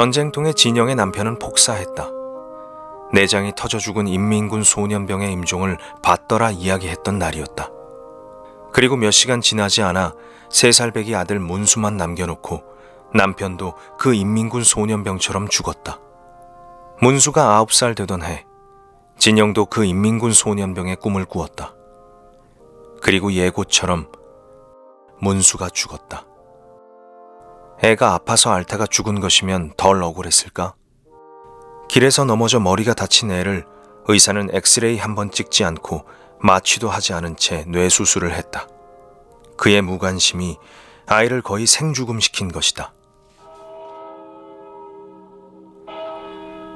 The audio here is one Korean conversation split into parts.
전쟁통에 진영의 남편은 폭사했다. 내장이 터져 죽은 인민군 소년병의 임종을 받더라 이야기했던 날이었다. 그리고 몇 시간 지나지 않아 3살배기 아들 문수만 남겨놓고 남편도 그 인민군 소년병처럼 죽었다. 문수가 9살 되던 해, 진영도 그 인민군 소년병의 꿈을 꾸었다. 그리고 예고처럼 문수가 죽었다. 애가 아파서 앓다가 죽은 것이면 덜 억울했을까? 길에서 넘어져 머리가 다친 애를 의사는 엑스레이 한 번 찍지 않고 마취도 하지 않은 채 뇌수술을 했다. 그의 무관심이 아이를 거의 생죽음시킨 것이다.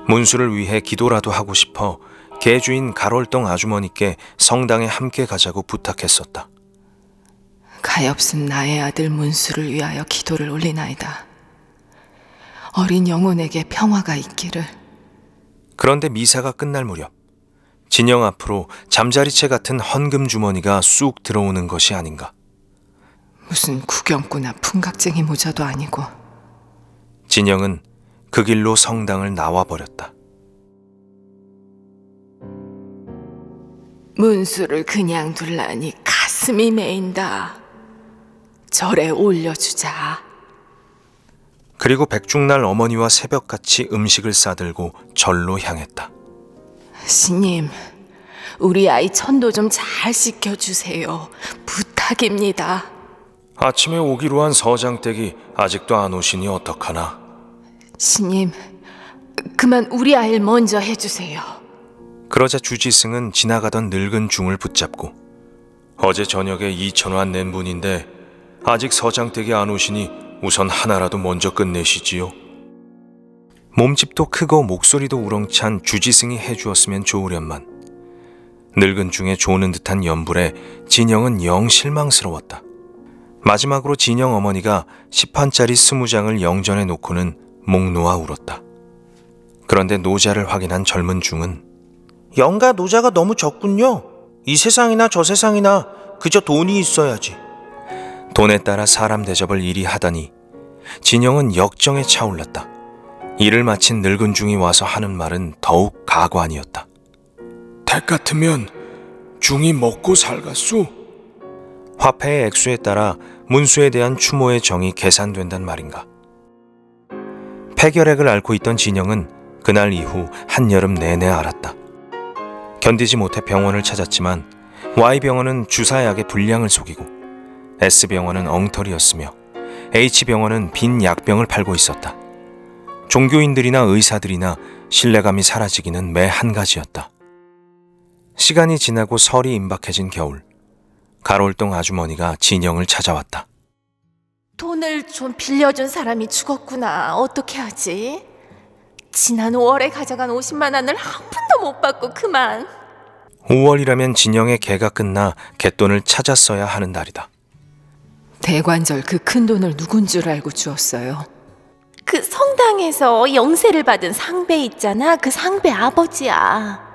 문수를 위해 기도라도 하고 싶어 개주인 가롤동 아주머니께 성당에 함께 가자고 부탁했었다. 가엾은 나의 아들 문수를 위하여 기도를 올리나이다. 어린 영혼에게 평화가 있기를. 그런데 미사가 끝날 무렵 진영 앞으로 잠자리채 같은 헌금 주머니가 쑥 들어오는 것이 아닌가. 무슨 구경꾼나 풍각쟁이 모자도 아니고. 진영은 그 길로 성당을 나와버렸다. 문수를 그냥 둘라니 가슴이 메인다. 절에 올려주자. 그리고 백중날 어머니와 새벽같이 음식을 싸들고 절로 향했다. 스님, 우리 아이 천도 좀 잘 씻겨주세요. 부탁입니다. 아침에 오기로 한 서장댁이 아직도 안 오시니 어떡하나. 스님, 그만 우리 아이를 먼저 해주세요. 그러자 주지승은 지나가던 늙은 중을 붙잡고 어제 저녁에 2,000원 낸 분인데 아직 서장댁이 안 오시니 우선 하나라도 먼저 끝내시지요. 몸집도 크고 목소리도 우렁찬 주지승이 해주었으면 좋으련만 늙은 중에 조는 듯한 연불에 진영은 영 실망스러웠다. 마지막으로 진영 어머니가 10판짜리 20장을 영전에 놓고는 목 놓아 울었다. 그런데 노자를 확인한 젊은 중은 영가 노자가 너무 적군요. 이 세상이나 저 세상이나 그저 돈이 있어야지. 돈에 따라 사람 대접을 이리 하다니 진영은 역정에 차올랐다. 일을 마친 늙은 중이 와서 하는 말은 더욱 가관이었다. 댁 같으면 중이 먹고 살겠소? 화폐의 액수에 따라 문수에 대한 추모의 정이 계산된단 말인가. 폐결핵을 앓고 있던 진영은 그날 이후 한여름 내내 앓았다. 견디지 못해 병원을 찾았지만 Y병원은 주사약의 분량을 속이고 S병원은 엉터리였으며 H병원은 빈 약병을 팔고 있었다. 종교인들이나 의사들이나 신뢰감이 사라지기는 매 한 가지였다. 시간이 지나고 설이 임박해진 겨울, 가롤동 아주머니가 진영을 찾아왔다. 돈을 좀 빌려준 사람이 죽었구나. 어떻게 하지? 지난 5월에 가져간 50만 원을 한 푼도 못 받고 그만. 5월이라면 진영의 개가 끝나 갯돈을 찾았어야 하는 날이다. 대관절 그 큰 돈을 누군 줄 알고 주었어요. 그 성당에서 영세를 받은 상배 있잖아. 그 상배 아버지야.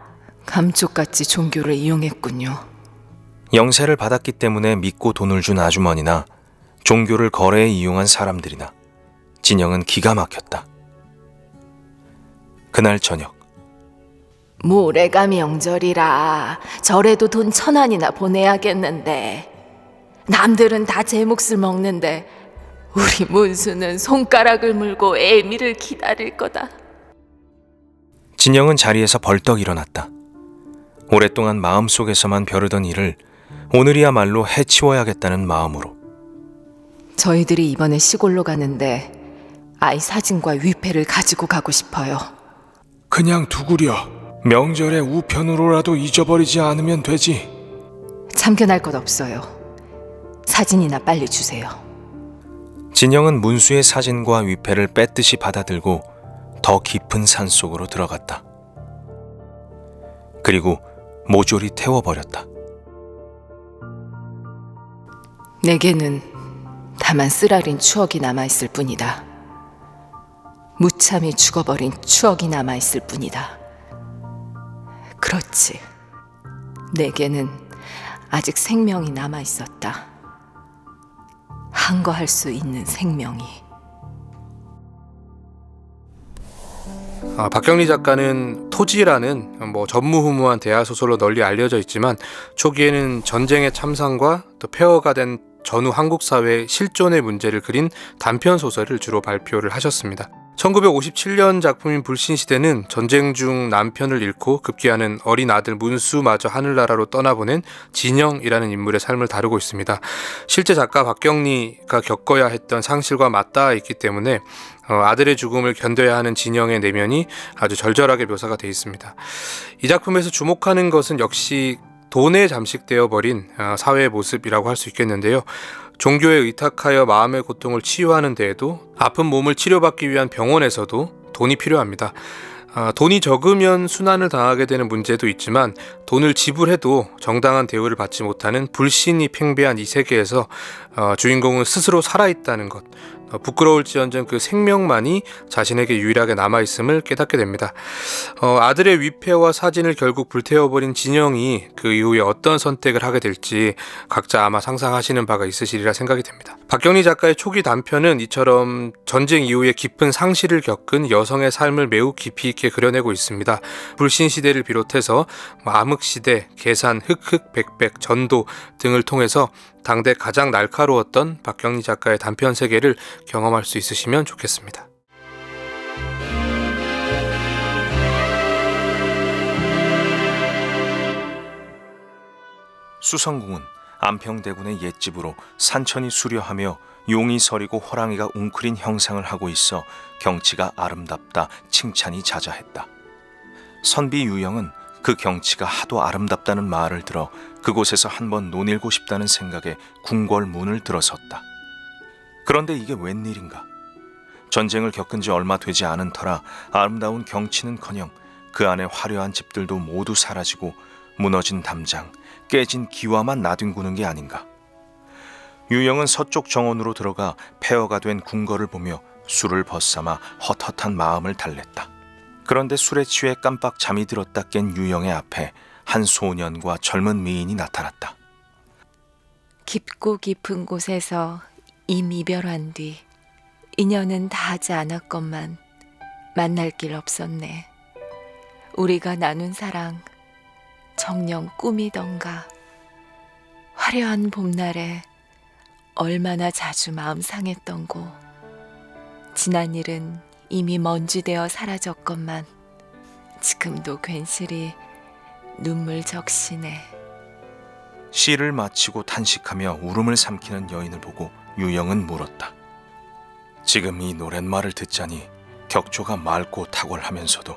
감쪽같이 종교를 이용했군요. 영세를 받았기 때문에 믿고 돈을 준 아주머니나 종교를 거래에 이용한 사람들이나 진영은 기가 막혔다. 그날 저녁 모레가 명절이라 절에도 돈 1,000원이나 보내야겠는데 남들은 다 제 몫을 먹는데 우리 문수는 손가락을 물고 애미를 기다릴 거다. 진영은 자리에서 벌떡 일어났다. 오랫동안 마음속에서만 벼르던 일을 오늘이야말로 해치워야겠다는 마음으로. 저희들이 이번에 시골로 가는데 아이 사진과 위패를 가지고 가고 싶어요. 그냥 두구려. 명절에 우편으로라도 잊어버리지 않으면 되지. 참견할 것 없어요. 사진이나 빨리 주세요. 진영은 문수의 사진과 위패를 뺏듯이 받아들고 더 깊은 산속으로 들어갔다. 그리고 모조리 태워버렸다. 내게는 다만 쓰라린 추억이 남아있을 뿐이다. 무참히 죽어버린 추억이 남아있을 뿐이다. 그렇지. 내게는 아직 생명이 남아있었다. 항거할 수 있는 생명이. 박경리 작가는 토지라는 전무후무한 대하 소설로 널리 알려져 있지만 초기에는 전쟁의 참상과 또 폐허가 된 전후 한국 사회의 실존의 문제를 그린 단편 소설을 주로 발표를 하셨습니다. 1957년 작품인 불신시대는 전쟁 중 남편을 잃고 급기야는 어린 아들 문수마저 하늘나라로 떠나보낸 진영이라는 인물의 삶을 다루고 있습니다. 실제 작가 박경리가 겪어야 했던 상실과 맞닿아 있기 때문에 아들의 죽음을 견뎌야 하는 진영의 내면이 아주 절절하게 묘사가 되어 있습니다. 이 작품에서 주목하는 것은 역시 돈에 잠식되어 버린 사회의 모습이라고 할 수 있겠는데요. 종교에 의탁하여 마음의 고통을 치유하는 데에도 아픈 몸을 치료받기 위한 병원에서도 돈이 필요합니다. 돈이 적으면 순환을 당하게 되는 문제도 있지만 돈을 지불해도 정당한 대우를 받지 못하는 불신이 팽배한 이 세계에서 주인공은 스스로 살아있다는 것, 부끄러울지언정 그 생명만이 자신에게 유일하게 남아있음을 깨닫게 됩니다. 아들의 위패와 사진을 결국 불태워버린 진영이 그 이후에 어떤 선택을 하게 될지 각자 아마 상상하시는 바가 있으시리라 생각이 됩니다. 박경리 작가의 초기 단편은 이처럼 전쟁 이후에 깊은 상실을 겪은 여성의 삶을 매우 깊이 있게 그려내고 있습니다. 불신시대를 비롯해서 암흑시대, 계산, 흑흑, 백백, 전도 등을 통해서 당대 가장 날카로웠던 박경리 작가의 단편 세계를 경험할 수 있으시면 좋겠습니다. 수성궁은 안평대군의 옛집으로 산천이 수려하며 용이 서리고 호랑이가 웅크린 형상을 하고 있어 경치가 아름답다 칭찬이 자자했다. 선비 유영은 그 경치가 하도 아름답다는 말을 들어 그곳에서 한번 논일고 싶다는 생각에 궁궐 문을 들어섰다. 그런데 이게 웬일인가? 전쟁을 겪은 지 얼마 되지 않은 터라 아름다운 경치는커녕 그 안에 화려한 집들도 모두 사라지고 무너진 담장, 깨진 기와만 나뒹구는 게 아닌가. 유영은 서쪽 정원으로 들어가 폐허가 된 궁궐을 보며 술을 벗삼아 헛헛한 마음을 달랬다. 그런데 술에 취해 깜빡 잠이 들었다 깬 유영의 앞에 한 소년과 젊은 미인이 나타났다. 깊고 깊은 곳에서 이별한 뒤 인연은 다하지 않았건만 만날 길 없었네. 우리가 나눈 사랑 정녕 꿈이던가. 화려한 봄날에 얼마나 자주 마음 상했던고. 지난 일은 이미 먼지 되어 사라졌건만 지금도 괜스레 눈물 적시네. 시를 마치고 탄식하며 울음을 삼키는 여인을 보고 유영은 물었다. 지금 이 노랫말을 듣자니 격조가 맑고 탁월하면서도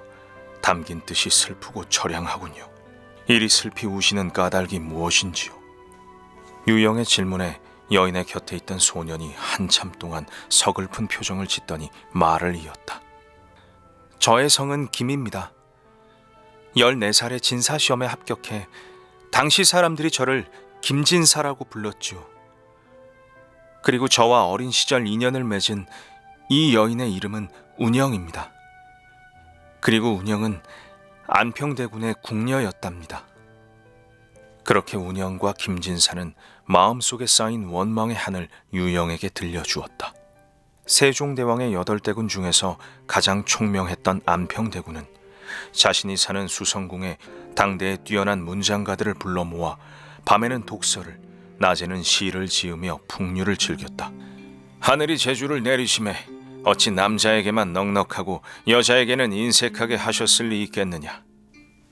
담긴 뜻이 슬프고 처량하군요. 이리 슬피 우시는 까닭이 무엇인지요? 유영의 질문에 여인의 곁에 있던 소년이 한참 동안 서글픈 표정을 짓더니 말을 이었다. 저의 성은 김입니다. 14살에 진사시험에 합격해 당시 사람들이 저를 김진사라고 불렀죠. 그리고 저와 어린 시절 인연을 맺은 이 여인의 이름은 운영입니다. 그리고 운영은 안평대군의 궁녀였답니다. 그렇게 운영과 김진사는 마음속에 쌓인 원망의 한을 유영에게 들려주었다. 세종대왕의 8대군 중에서 가장 총명했던 안평대군은 자신이 사는 수성궁에 당대의 뛰어난 문장가들을 불러 모아 밤에는 독서를, 낮에는 시를 지으며 풍류를 즐겼다. 하늘이 제주를 내리심에 어찌 남자에게만 넉넉하고 여자에게는 인색하게 하셨을 리 있겠느냐.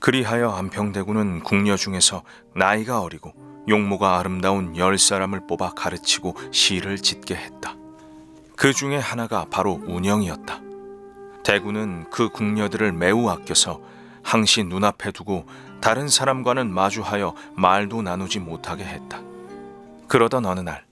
그리하여 안평대군은 궁녀 중에서 나이가 어리고 용모가 아름다운 10사람을 뽑아 가르치고 시를 짓게 했다. 그 중에 하나가 바로 운영이었다. 대군은 그 궁녀들을 매우 아껴서 항시 눈앞에 두고 다른 사람과는 마주하여 말도 나누지 못하게 했다. 그러던 어느 날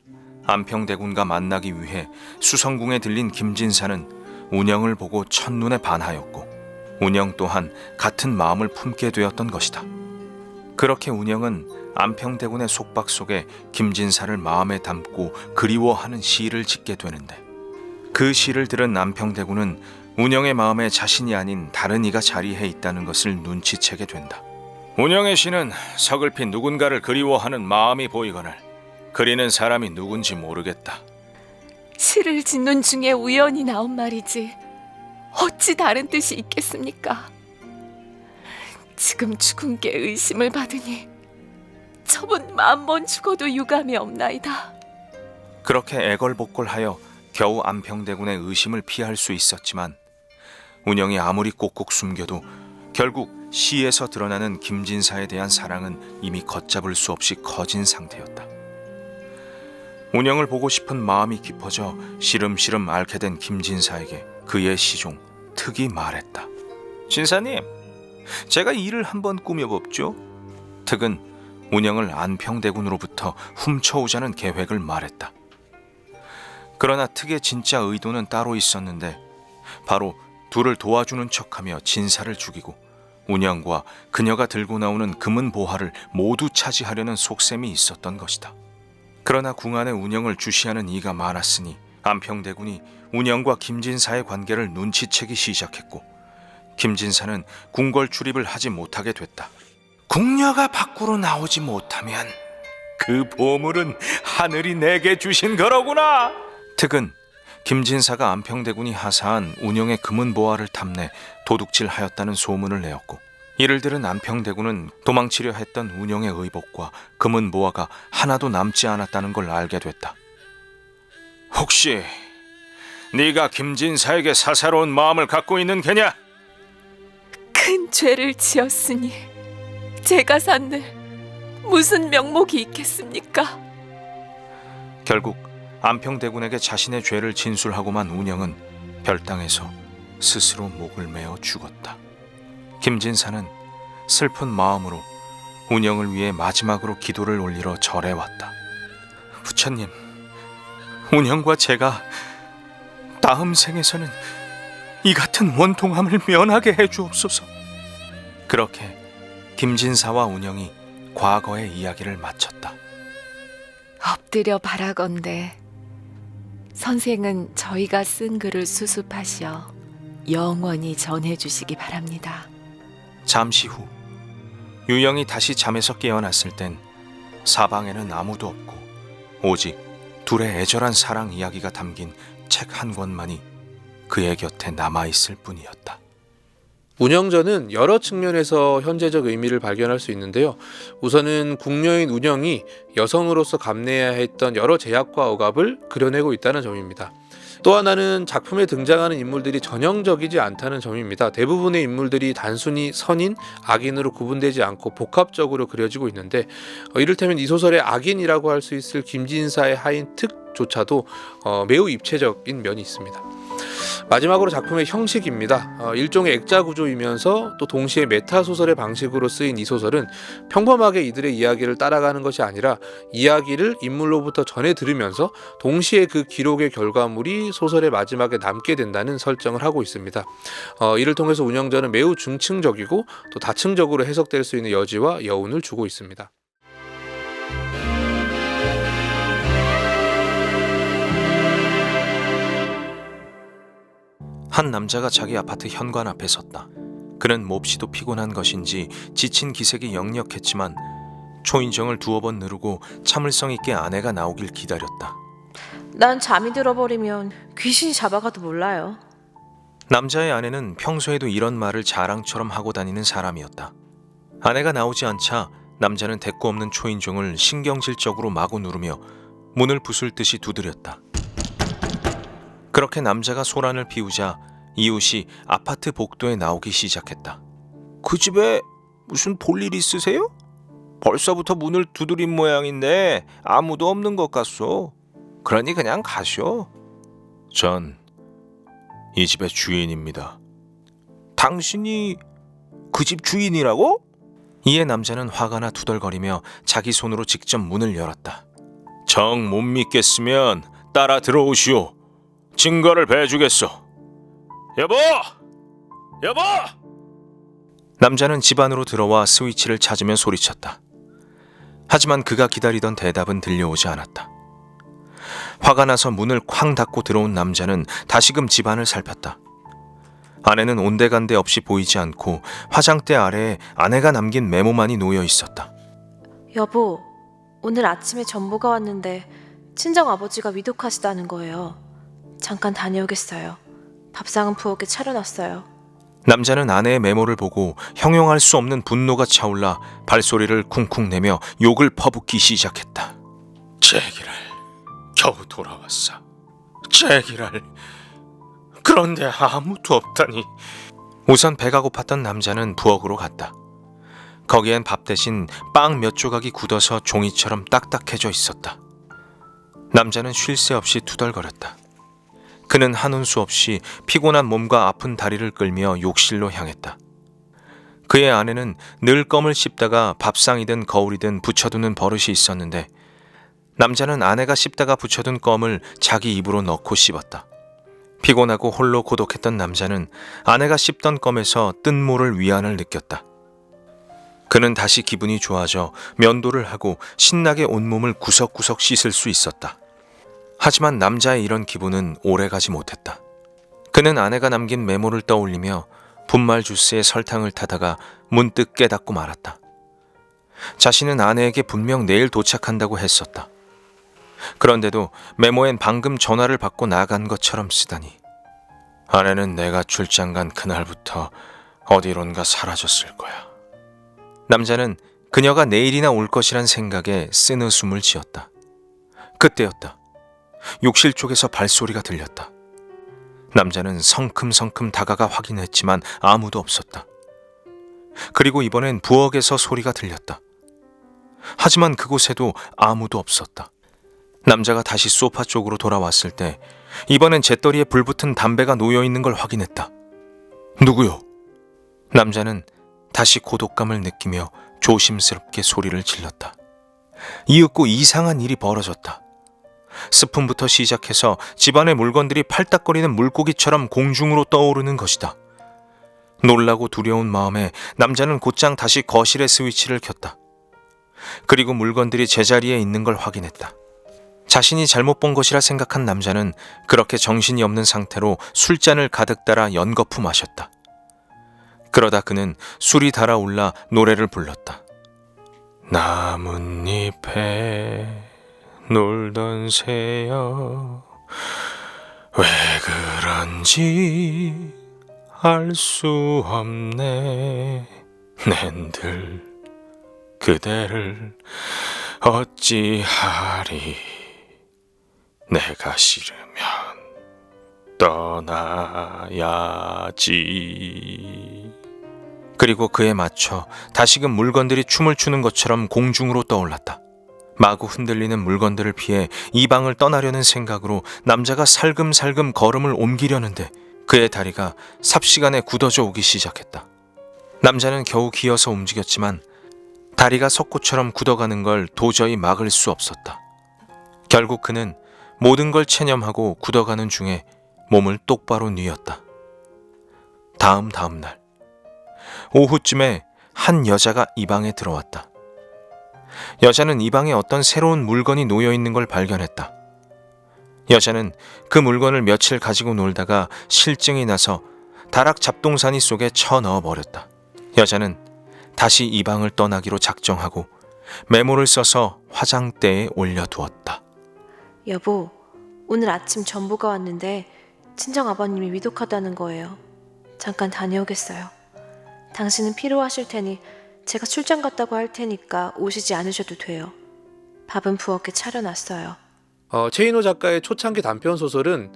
안평대군과 만나기 위해 수성궁에 들린 김진사는 운영을 보고 첫눈에 반하였고 운영 또한 같은 마음을 품게 되었던 것이다. 그렇게 운영은 안평대군의 속박 속에 김진사를 마음에 담고 그리워하는 시를 짓게 되는데, 그 시를 들은 안평대군은 운영의 마음에 자신이 아닌 다른 이가 자리해 있다는 것을 눈치채게 된다. 운영의 시는 서글핀 누군가를 그리워하는 마음이 보이거늘 그리는 사람이 누군지 모르겠다. 시를 짓는 중에 우연히 나온 말이지. 어찌 다른 뜻이 있겠습니까? 지금 죽은 게 의심을 받으니 저분 10,000번 죽어도 유감이 없나이다. 그렇게 애걸복걸하여 겨우 안평대군의 의심을 피할 수 있었지만 운영이 아무리 꼭꼭 숨겨도 결국 시에서 드러나는 김진사에 대한 사랑은 이미 걷잡을 수 없이 커진 상태였다. 운영을 보고 싶은 마음이 깊어져 시름시름 앓게 된 김진사에게 그의 시종 특이 말했다. 진사님, 제가 일을 한번 꾸며봅죠. 특은 운영을 안평대군으로부터 훔쳐오자는 계획을 말했다. 그러나 특의 진짜 의도는 따로 있었는데 바로 둘을 도와주는 척하며 진사를 죽이고 운영과 그녀가 들고 나오는 금은 보화를 모두 차지하려는 속셈이 있었던 것이다. 그러나 궁안에 운영을 주시하는 이가 많았으니 안평대군이 운영과 김진사의 관계를 눈치채기 시작했고 김진사는 궁궐 출입을 하지 못하게 됐다. 궁녀가 밖으로 나오지 못하면 그 보물은 하늘이 내게 주신 거로구나. 특은 김진사가 안평대군이 하사한 운영의 금은 보화를 탐내 도둑질하였다는 소문을 내었고 이를 들은 안평대군은 도망치려 했던 운영의 의복과 금은 보화가 하나도 남지 않았다는 걸 알게 됐다. 혹시 네가 김진사에게 사사로운 마음을 갖고 있는 게냐? 큰 죄를 지었으니 제가 산들 무슨 명목이 있겠습니까? 결국 안평대군에게 자신의 죄를 진술하고만 운영은 별당에서 스스로 목을 메어 죽었다. 김진사는 슬픈 마음으로 운영을 위해 마지막으로 기도를 올리러 절에 왔다. 부처님, 운영과 제가 다음 생에서는 이 같은 원통함을 면하게 해주옵소서. 그렇게 김진사와 운영이 과거의 이야기를 마쳤다. 엎드려 바라건대 선생은 저희가 쓴 글을 수습하시어 영원히 전해주시기 바랍니다. 잠시 후 유영이 다시 잠에서 깨어났을 땐 사방에는 아무도 없고 오직 둘의 애절한 사랑 이야기가 담긴 책 한 권만이 그의 곁에 남아있을 뿐이었다. 운영전은 여러 측면에서 현재적 의미를 발견할 수 있는데요. 우선은 궁녀인 운영이 여성으로서 감내해야 했던 여러 제약과 억압을 그려내고 있다는 점입니다. 또 하나는 작품에 등장하는 인물들이 전형적이지 않다는 점입니다. 대부분의 인물들이 단순히 선인, 악인으로 구분되지 않고 복합적으로 그려지고 있는데 이를테면 이 소설의 악인이라고 할 수 있을 김진사의 하인 특조차도 매우 입체적인 면이 있습니다. 마지막으로 작품의 형식입니다. 일종의 액자 구조이면서 또 동시에 메타 소설의 방식으로 쓰인 이 소설은 평범하게 이들의 이야기를 따라가는 것이 아니라 이야기를 인물로부터 전해 들으면서 동시에 그 기록의 결과물이 소설의 마지막에 남게 된다는 설정을 하고 있습니다. 이를 통해서 운영전은 매우 중층적이고 또 다층적으로 해석될 수 있는 여지와 여운을 주고 있습니다. 한 남자가 자기 아파트 현관 앞에 섰다. 그는 몹시도 피곤한 것인지 지친 기색이 역력했지만 초인종을 2번 누르고 참을성 있게 아내가 나오길 기다렸다. 난 잠이 들어버리면 귀신이 잡아가도 몰라요. 남자의 아내는 평소에도 이런 말을 자랑처럼 하고 다니는 사람이었다. 아내가 나오지 않자 남자는 대꾸 없는 초인종을 신경질적으로 마구 누르며 문을 부술 듯이 두드렸다. 그렇게 남자가 소란을 피우자 이웃이 아파트 복도에 나오기 시작했다. 그 집에 무슨 볼일 있으세요? 벌써부터 문을 두드린 모양인데 아무도 없는 것 같소. 그러니 그냥 가쇼. 전 이 집의 주인입니다. 당신이 그 집 주인이라고? 이에 남자는 화가 나 투덜거리며 자기 손으로 직접 문을 열었다. 정 못 믿겠으면 따라 들어오시오. 증거를 배주겠소. 여보! 여보! 남자는 집 안으로 들어와 스위치를 찾으며 소리쳤다. 하지만 그가 기다리던 대답은 들려오지 않았다. 화가 나서 문을 쾅 닫고 들어온 남자는 다시금 집안을 살폈다. 아내는 온데간데 없이 보이지 않고 화장대 아래에 아내가 남긴 메모만이 놓여 있었다. 여보, 오늘 아침에 전보가 왔는데 친정 아버지가 위독하시다는 거예요. 잠깐 다녀오겠어요. 밥상은 부엌에 차려놨어요. 남자는 아내의 메모를 보고 형용할 수 없는 분노가 차올라 발소리를 쿵쿵 내며 욕을 퍼붓기 시작했다. 제기랄, 겨우 돌아왔어. 제기랄, 그런데 아무도 없다니. 우선 배가 고팠던 남자는 부엌으로 갔다. 거기엔 밥 대신 빵 몇 조각이 굳어서 종이처럼 딱딱해져 있었다. 남자는 쉴 새 없이 투덜거렸다. 그는 한운 수 없이 피곤한 몸과 아픈 다리를 끌며 욕실로 향했다. 그의 아내는 늘 껌을 씹다가 밥상이든 거울이든 붙여두는 버릇이 있었는데 남자는 아내가 씹다가 붙여둔 껌을 자기 입으로 넣고 씹었다. 피곤하고 홀로 고독했던 남자는 아내가 씹던 껌에서 뜬모를 위안을 느꼈다. 그는 다시 기분이 좋아져 면도를 하고 신나게 온몸을 구석구석 씻을 수 있었다. 하지만 남자의 이런 기분은 오래가지 못했다. 그는 아내가 남긴 메모를 떠올리며 분말 주스에 설탕을 타다가 문득 깨닫고 말았다. 자신은 아내에게 분명 내일 도착한다고 했었다. 그런데도 메모엔 방금 전화를 받고 나간 것처럼 쓰다니. 아내는 내가 출장 간 그날부터 어디론가 사라졌을 거야. 남자는 그녀가 내일이나 올 것이란 생각에 쓴웃음을 지었다. 그때였다. 욕실 쪽에서 발소리가 들렸다. 남자는 성큼성큼 다가가 확인했지만 아무도 없었다. 그리고 이번엔 부엌에서 소리가 들렸다. 하지만 그곳에도 아무도 없었다. 남자가 다시 소파 쪽으로 돌아왔을 때 이번엔 재떨이에 불붙은 담배가 놓여있는 걸 확인했다. 누구요? 남자는 다시 고독감을 느끼며 조심스럽게 소리를 질렀다. 이윽고 이상한 일이 벌어졌다. 스푼부터 시작해서 집안의 물건들이 팔딱거리는 물고기처럼 공중으로 떠오르는 것이다. 놀라고 두려운 마음에 남자는 곧장 다시 거실의 스위치를 켰다. 그리고 물건들이 제자리에 있는 걸 확인했다. 자신이 잘못 본 것이라 생각한 남자는 그렇게 정신이 없는 상태로 술잔을 가득 따라 연거푸 마셨다. 그러다 그는 술이 달아올라 노래를 불렀다. 나뭇잎에 놀던 새여 왜 그런지 알 수 없네 낸들 그대를 어찌하리 내가 싫으면 떠나야지. 그리고 그에 맞춰 다시금 물건들이 춤을 추는 것처럼 공중으로 떠올랐다. 마구 흔들리는 물건들을 피해 이 방을 떠나려는 생각으로 남자가 살금살금 걸음을 옮기려는데 그의 다리가 삽시간에 굳어져 오기 시작했다. 남자는 겨우 기어서 움직였지만 다리가 석고처럼 굳어가는 걸 도저히 막을 수 없었다. 결국 그는 모든 걸 체념하고 굳어가는 중에 몸을 똑바로 뉘었다. 다음 날 오후쯤에 한 여자가 이 방에 들어왔다. 여자는 이 방에 어떤 새로운 물건이 놓여있는 걸 발견했다. 여자는 그 물건을 며칠 가지고 놀다가 실증이 나서 다락 잡동사니 속에 쳐넣어 버렸다. 여자는 다시 이 방을 떠나기로 작정하고 메모를 써서 화장대에 올려두었다. 여보, 오늘 아침 전보가 왔는데 친정 아버님이 위독하다는 거예요. 잠깐 다녀오겠어요. 당신은 피로하실 테니 제가 출장 갔다고 할 테니까 오시지 않으셔도 돼요. 밥은 부엌에 차려놨어요. 최인호 작가의 초창기 단편 소설은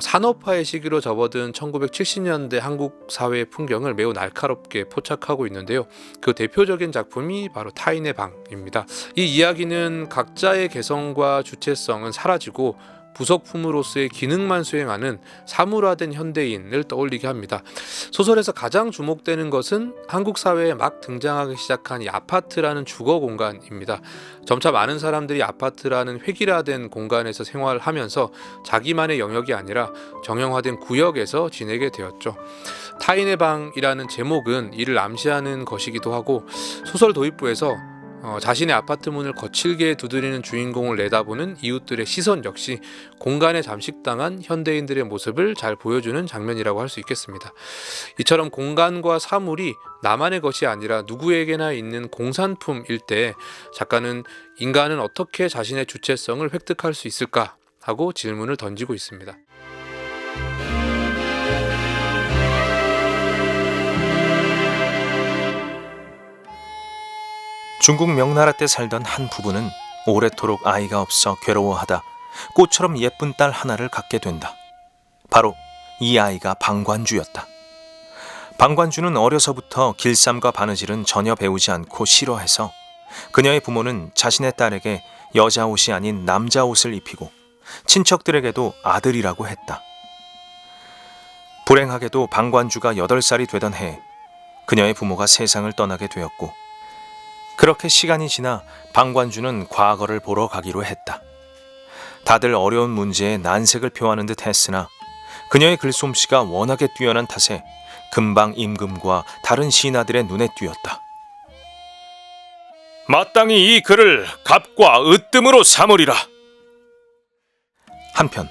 산업화의 시기로 접어든 1970년대 한국 사회의 풍경을 매우 날카롭게 포착하고 있는데요. 그 대표적인 작품이 바로 타인의 방입니다. 이 이야기는 각자의 개성과 주체성은 사라지고 부속품으로서의 기능만 수행하는 사물화된 현대인을 떠올리게 합니다. 소설에서 가장 주목되는 것은 한국 사회에 막 등장하기 시작한 이 아파트라는 주거 공간입니다. 점차 많은 사람들이 아파트라는 획일화된 공간에서 생활하면서 자기만의 영역이 아니라 정형화된 구역에서 지내게 되었죠. 타인의 방이라는 제목은 이를 암시하는 것이기도 하고, 소설 도입부에서 자신의 아파트 문을 거칠게 두드리는 주인공을 내다보는 이웃들의 시선 역시 공간에 잠식당한 현대인들의 모습을 잘 보여주는 장면이라고 할 수 있겠습니다. 이처럼 공간과 사물이 나만의 것이 아니라 누구에게나 있는 공산품일 때 작가는 인간은 어떻게 자신의 주체성을 획득할 수 있을까 하고 질문을 던지고 있습니다. 중국 명나라 때 살던 한 부부는 오래도록 아이가 없어 괴로워하다 꽃처럼 예쁜 딸 하나를 갖게 된다. 바로 이 아이가 방관주였다. 방관주는 어려서부터 길쌈과 바느질은 전혀 배우지 않고 싫어해서 그녀의 부모는 자신의 딸에게 여자 옷이 아닌 남자 옷을 입히고 친척들에게도 아들이라고 했다. 불행하게도 방관주가 8살이 되던 해에 그녀의 부모가 세상을 떠나게 되었고, 그렇게 시간이 지나 방관주는 과거를 보러 가기로 했다. 다들 어려운 문제에 난색을 표하는 듯 했으나 그녀의 글솜씨가 워낙에 뛰어난 탓에 금방 임금과 다른 신하들의 눈에 띄었다. 마땅히 이 글을 갑과 으뜸으로 삼으리라. 한편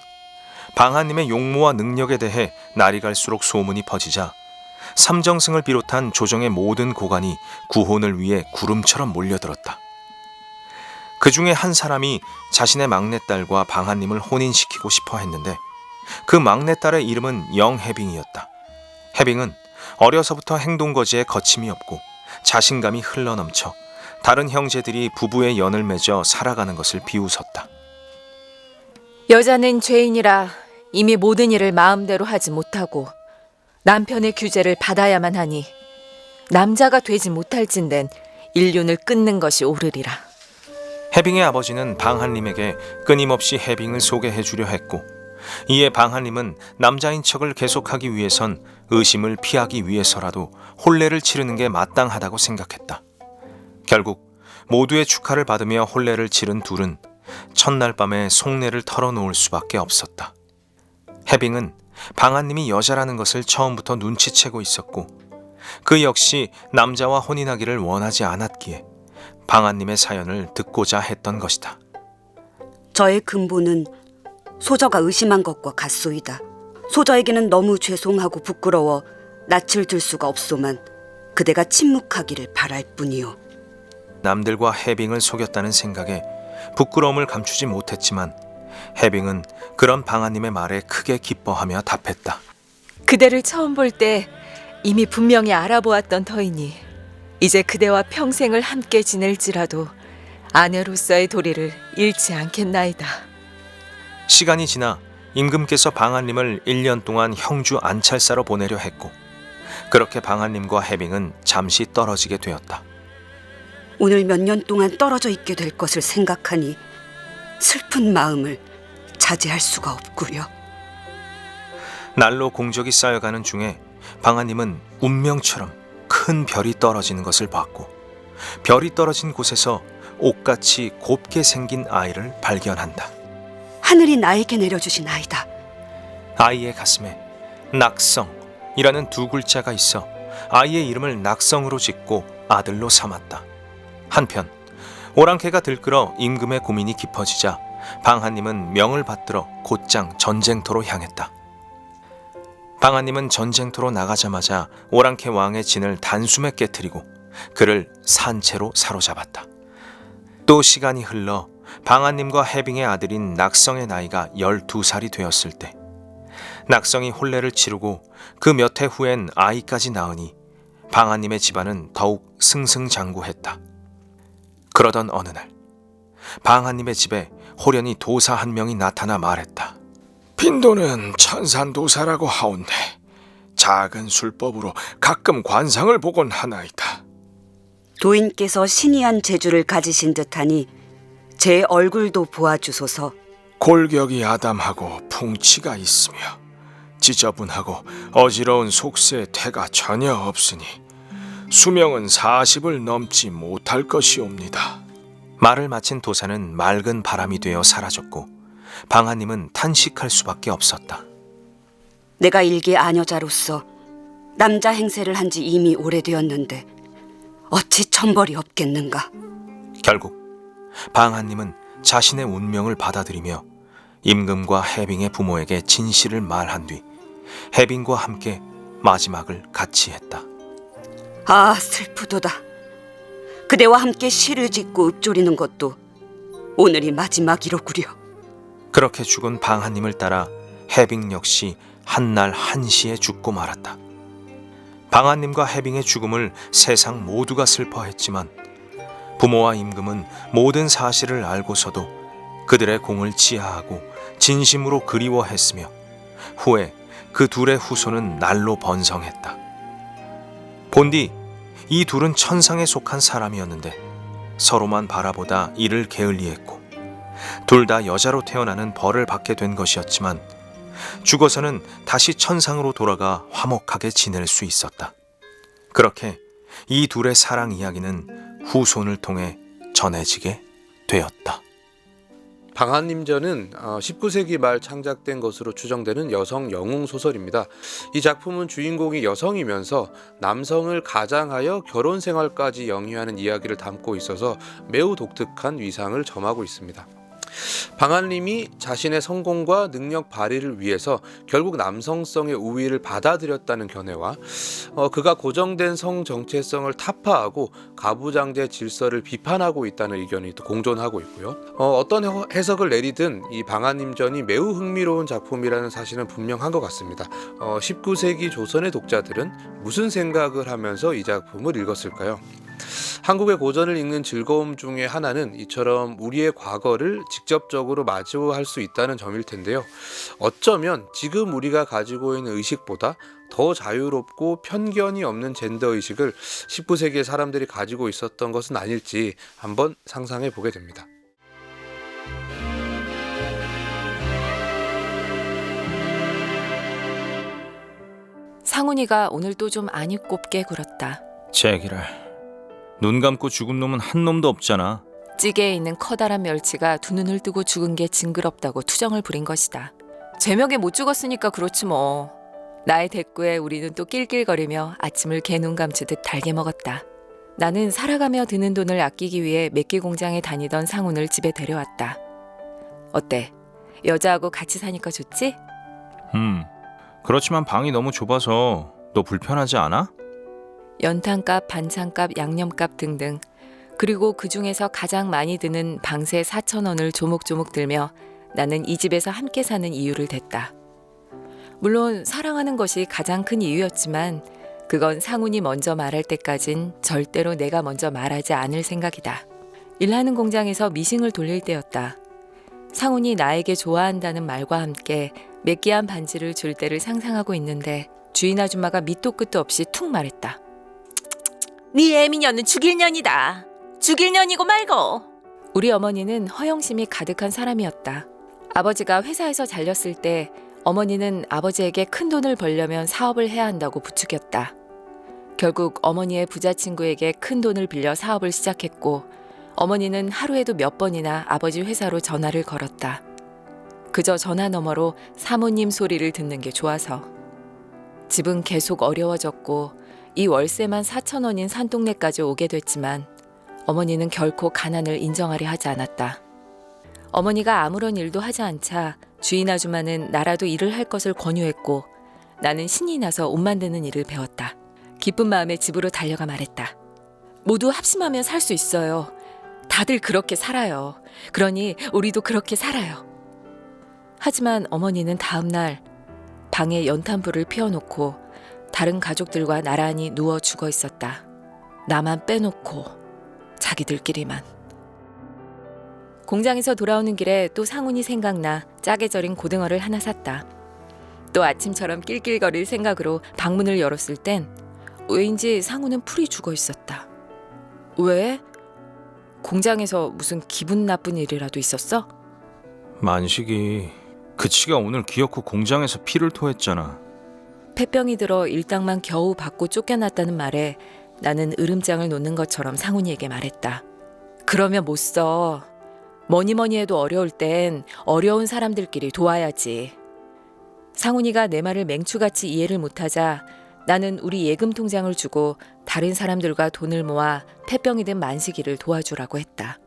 방하님의 용모와 능력에 대해 날이 갈수록 소문이 퍼지자 삼정승을 비롯한 조정의 모든 고관이 구혼을 위해 구름처럼 몰려들었다. 그 중에 한 사람이 자신의 막내딸과 방하님을 혼인시키고 싶어 했는데 그 막내딸의 이름은 영해빙이었다. 해빙은 어려서부터 행동거지에 거침이 없고 자신감이 흘러넘쳐 다른 형제들이 부부의 연을 맺어 살아가는 것을 비웃었다. 여자는 죄인이라 이미 모든 일을 마음대로 하지 못하고 남편의 규제를 받아야만 하니 남자가 되지 못할진된 인륜을 끊는 것이 옳으리라. 해빙의 아버지는 방한님에게 끊임없이 해빙을 소개해 주려 했고, 이에 방한님은 남자인 척을 계속하기 위해선 의심을 피하기 위해서라도 혼례를 치르는 게 마땅하다고 생각했다. 결국 모두의 축하를 받으며 혼례를 치른 둘은 첫날 밤에 속내를 털어놓을 수밖에 없었다. 해빙은 방한님이 여자라는 것을 처음부터 눈치채고 있었고, 그 역시 남자와 혼인하기를 원하지 않았기에 방한님의 사연을 듣고자 했던 것이다. 저의 근본은 소저가 의심한 것과 같소이다. 소저에게는 너무 죄송하고 부끄러워 낯을 들 수가 없소만 그대가 침묵하기를 바랄 뿐이요. 남들과 해빙을 속였다는 생각에 부끄러움을 감추지 못했지만 해빙은 그런 방아님의 말에 크게 기뻐하며 답했다. 그대를 처음 볼 때 이미 분명히 알아보았던 터이니 이제 그대와 평생을 함께 지낼지라도 아내로서의 도리를 잃지 않겠나이다. 시간이 지나 임금께서 방아님을 1년 동안 형주 안찰사로 보내려 했고, 그렇게 방아님과 해빙은 잠시 떨어지게 되었다. 오늘 몇 년 동안 떨어져 있게 될 것을 생각하니 슬픈 마음을 자제할 수가 없구려. 날로 공적이 쌓여가는 중에 방아님은 운명처럼 큰 별이 떨어지는 것을 봤고, 별이 떨어진 곳에서 옥같이 곱게 생긴 아이를 발견한다. 하늘이 나에게 내려주신 아이다. 아이의 가슴에 낙성이라는 두 글자가 있어 아이의 이름을 낙성으로 짓고 아들로 삼았다. 한편 오랑캐가 들끓어 임금의 고민이 깊어지자 방하님은 명을 받들어 곧장 전쟁터로 향했다. 방하님은 전쟁터로 나가자마자 오랑캐 왕의 진을 단숨에 깨뜨리고 그를 산채로 사로잡았다. 또 시간이 흘러 방하님과 해빙의 아들인 낙성의 나이가 12살이 되었을 때 낙성이 혼례를 치르고 그 몇 해 후엔 아이까지 낳으니 방하님의 집안은 더욱 승승장구했다. 그러던 어느 날 방하님의 집에 호련히 도사 한 명이 나타나 말했다. 빈도는 천산도사라고 하온데 작은 술법으로 가끔 관상을 보곤 하나이다. 도인께서 신이한 재주를 가지신 듯하니 제 얼굴도 보아주소서. 골격이 아담하고 풍치가 있으며 지저분하고 어지러운 속세의 태가 전혀 없으니 수명은 40을 넘지 못할 것이옵니다. 말을 마친 도사는 맑은 바람이 되어 사라졌고 방하님은 탄식할 수밖에 없었다. 내가 일개 아녀자로서 남자 행세를 한 지 이미 오래되었는데 어찌 천벌이 없겠는가. 결국 방하님은 자신의 운명을 받아들이며 임금과 해빙의 부모에게 진실을 말한 뒤 해빙과 함께 마지막을 같이 했다. 아, 슬프도다. 그대와 함께 시를 짓고 읊조리는 것도 오늘이 마지막이로구려. 그렇게 죽은 방하님을 따라 해빙 역시 한날 한시에 죽고 말았다. 방하님과 해빙의 죽음을 세상 모두가 슬퍼했지만 부모와 임금은 모든 사실을 알고서도 그들의 공을 치하하고 진심으로 그리워했으며 후에 그 둘의 후손은 날로 번성했다. 본디 이 둘은 천상에 속한 사람이었는데 서로만 바라보다 이를 게을리했고 둘 다 여자로 태어나는 벌을 받게 된 것이었지만 죽어서는 다시 천상으로 돌아가 화목하게 지낼 수 있었다. 그렇게 이 둘의 사랑 이야기는 후손을 통해 전해지게 되었다. 방한림전은 19세기 말 창작된 것으로 추정되는 여성 영웅 소설입니다. 이 작품은 주인공이 여성이면서 남성을 가장하여 결혼 생활까지 영위하는 이야기를 담고 있어서 매우 독특한 위상을 점하고 있습니다. 방한림이 자신의 성공과 능력 발휘를 위해서 결국 남성성의 우위를 받아들였다는 견해와 그가 고정된 성 정체성을 타파하고 가부장제 질서를 비판하고 있다는 의견이 또 공존하고 있고요. 어떤 해석을 내리든 이 방한림전이 매우 흥미로운 작품이라는 사실은 분명한 것 같습니다. 19세기 조선의 독자들은 무슨 생각을 하면서 이 작품을 읽었을까요? 한국의 고전을 읽는 즐거움 중에 하나는 이처럼 우리의 과거를 직접적으로 마주할 수 있다는 점일 텐데요. 어쩌면 지금 우리가 가지고 있는 의식보다 더 자유롭고 편견이 없는 젠더 의식을 19세기의 사람들이 가지고 있었던 것은 아닐지 한번 상상해 보게 됩니다. 상훈이가 오늘 또 좀 안이 곱게 굴었다. 제기랄. 눈 감고 죽은 놈은 한 놈도 없잖아. 찌개에 있는 커다란 멸치가 두 눈을 뜨고 죽은 게 징그럽다고 투정을 부린 것이다. 제명에 못 죽었으니까 그렇지 뭐. 나의 대꾸에 우리는 또 낄낄거리며 아침을 개눈 감추듯 달게 먹었다. 나는 살아가며 드는 돈을 아끼기 위해 맥기 공장에 다니던 상훈을 집에 데려왔다. 어때? 여자하고 같이 사니까 좋지? 그렇지만 방이 너무 좁아서 너 불편하지 않아? 연탄값, 반찬값, 양념값 등등, 그리고 그 중에서 가장 많이 드는 방세 4,000원을 조목조목 들며 나는 이 집에서 함께 사는 이유를 댔다. 물론 사랑하는 것이 가장 큰 이유였지만 그건 상훈이 먼저 말할 때까진 절대로 내가 먼저 말하지 않을 생각이다. 일하는 공장에서 미싱을 돌릴 때였다. 상훈이 나에게 좋아한다는 말과 함께 매끼한 반지를 줄 때를 상상하고 있는데 주인 아줌마가 밑도 끝도 없이 툭 말했다. 네 애미녀는 죽일 년이다. 죽일 년이고 말고. 우리 어머니는 허영심이 가득한 사람이었다. 아버지가 회사에서 잘렸을 때 어머니는 아버지에게 큰 돈을 벌려면 사업을 해야 한다고 부추겼다. 결국 어머니의 부자 친구에게 큰 돈을 빌려 사업을 시작했고 어머니는 하루에도 몇 번이나 아버지 회사로 전화를 걸었다. 그저 전화 너머로 사모님 소리를 듣는 게 좋아서. 집은 계속 어려워졌고 이 월세만 4,000원인 산동네까지 오게 됐지만 어머니는 결코 가난을 인정하려 하지 않았다. 어머니가 아무런 일도 하지 않자 주인 아줌마는 나라도 일을 할 것을 권유했고 나는 신이 나서 옷 만드는 일을 배웠다. 기쁜 마음에 집으로 달려가 말했다. 모두 합심하면 살 수 있어요. 다들 그렇게 살아요. 그러니 우리도 그렇게 살아요. 하지만 어머니는 다음 날 방에 연탄불을 피워놓고 다른 가족들과 나란히 누워 죽어 있었다. 나만 빼놓고 자기들끼리만. 공장에서 돌아오는 길에 또 상훈이 생각나 짜게 절인 고등어를 하나 샀다. 또 아침처럼 낄낄거릴 생각으로 방문을 열었을 땐 왜인지 상훈은 풀이 죽어 있었다. 왜? 공장에서 무슨 기분 나쁜 일이라도 있었어? 만식이 그치가 오늘 기어코 공장에서 피를 토했잖아. 폐병이 들어 일당만 겨우 받고 쫓겨났다는 말에 나는 으름장을 놓는 것처럼 상훈이에게 말했다. 그러면 못 써. 뭐니 해도 어려울 땐 어려운 사람들끼리 도와야지. 상훈이가 내 말을 맹추같이 이해를 못하자 나는 우리 예금 통장을 주고 다른 사람들과 돈을 모아 폐병이 든 만식이를 도와주라고 했다.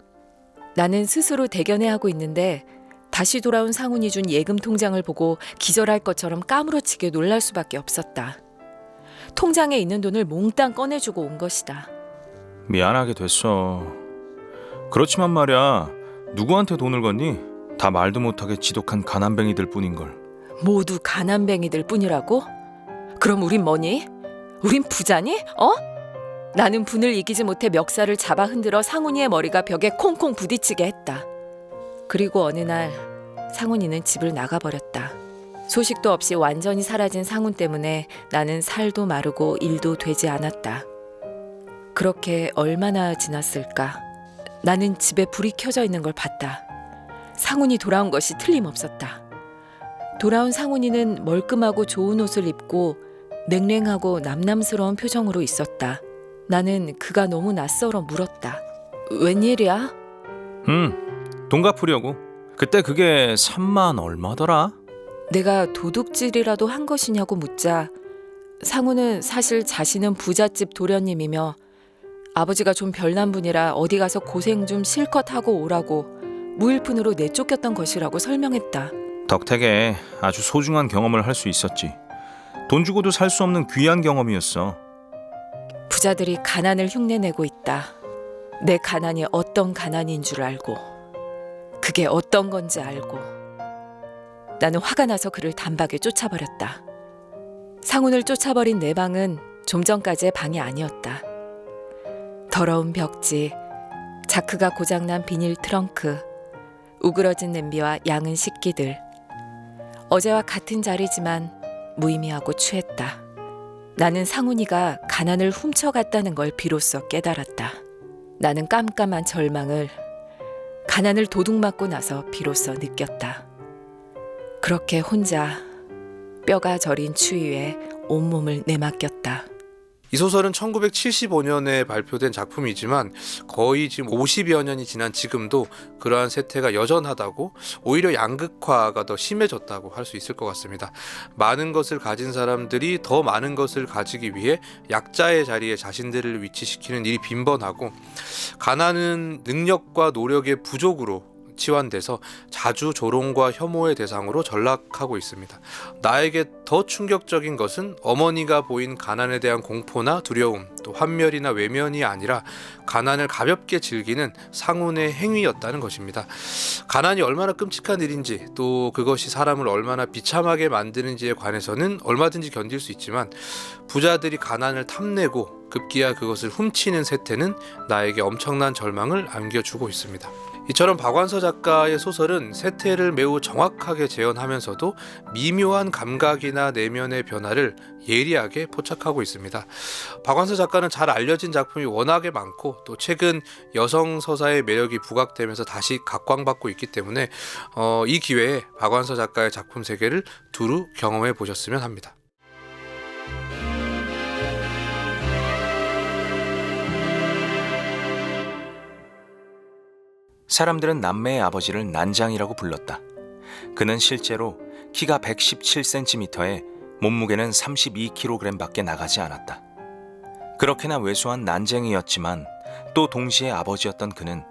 나는 스스로 대견해하고 있는데 다시 돌아온 상훈이 준 예금 통장을 보고 기절할 것처럼 까무러치게 놀랄 수밖에 없었다. 통장에 있는 돈을 몽땅 꺼내주고 온 것이다. 미안하게 됐어. 그렇지만 말이야, 누구한테 돈을 건니? 다 말도 못하게 지독한 가난뱅이들 뿐인걸. 모두 가난뱅이들 뿐이라고? 그럼 우린 뭐니? 우린 부자니? 나는 분을 이기지 못해 멱살을 잡아 흔들어 상훈이의 머리가 벽에 콩콩 부딪히게 했다. 그리고 어느 날 상훈이는 집을 나가버렸다. 소식도 없이 완전히 사라진 상훈 때문에 나는 살도 마르고 일도 되지 않았다. 그렇게 얼마나 지났을까? 나는 집에 불이 켜져 있는 걸 봤다. 상훈이 돌아온 것이 틀림없었다. 돌아온 상훈이는 멀끔하고 좋은 옷을 입고 냉랭하고 남남스러운 표정으로 있었다. 나는 그가 너무 낯설어 물었다. 웬일이야? 돈 갚으려고. 그때 그게 3만 얼마더라? 내가 도둑질이라도 한 것이냐고 묻자 상훈은 사실 자신은 부잣집 도련님이며 아버지가 좀 별난 분이라 어디 가서 고생 좀 실컷 하고 오라고 무일푼으로 내쫓겼던 것이라고 설명했다. 덕택에 아주 소중한 경험을 할 수 있었지. 돈 주고도 살 수 없는 귀한 경험이었어. 부자들이 가난을 흉내내고 있다. 내 가난이 어떤 가난인 줄 알고 그게 어떤 건지 알고 나는 화가 나서 그를 단박에 쫓아버렸다. 상훈을 쫓아버린 내 방은 좀 전까지의 방이 아니었다. 더러운 벽지, 자크가 고장난 비닐 트렁크, 우그러진 냄비와 양은 식기들. 어제와 같은 자리지만 무의미하고 취했다. 나는 상훈이가 가난을 훔쳐갔다는 걸 비로소 깨달았다. 나는 깜깜한 절망을, 가난을 도둑맞고 나서 비로소 느꼈다. 그렇게 혼자 뼈가 저린 추위에 온몸을 내맡겼다. 이 소설은 1975년에 발표된 작품이지만 거의 지금 50여 년이 지난 지금도 그러한 세태가 여전하다고, 오히려 양극화가 더 심해졌다고 할 수 있을 것 같습니다. 많은 것을 가진 사람들이 더 많은 것을 가지기 위해 약자의 자리에 자신들을 위치시키는 일이 빈번하고, 가난은 능력과 노력의 부족으로 치환돼서 자주 조롱과 혐오의 대상으로 전락하고 있습니다. 나에게 더 충격적인 것은 어머니가 보인 가난에 대한 공포나 두려움, 또 환멸이나 외면이 아니라 가난을 가볍게 즐기는 상훈의 행위였다는 것입니다. 가난이 얼마나 끔찍한 일인지, 또 그것이 사람을 얼마나 비참하게 만드는지에 관해서는 얼마든지 견딜 수 있지만, 부자들이 가난을 탐내고 급기야 그것을 훔치는 세태는 나에게 엄청난 절망을 안겨주고 있습니다. 이처럼 박완서 작가의 소설은 세태를 매우 정확하게 재현하면서도 미묘한 감각이나 내면의 변화를 예리하게 포착하고 있습니다. 박완서 작가는 잘 알려진 작품이 워낙에 많고, 또 최근 여성 서사의 매력이 부각되면서 다시 각광받고 있기 때문에 이 기회에 박완서 작가의 작품 세계를 두루 경험해 보셨으면 합니다. 사람들은 남매의 아버지를 난장이라고 불렀다. 그는 실제로 키가 117cm에 몸무게는 32kg밖에 나가지 않았다. 그렇게나 왜소한 난쟁이였지만 또 동시에 아버지였던 그는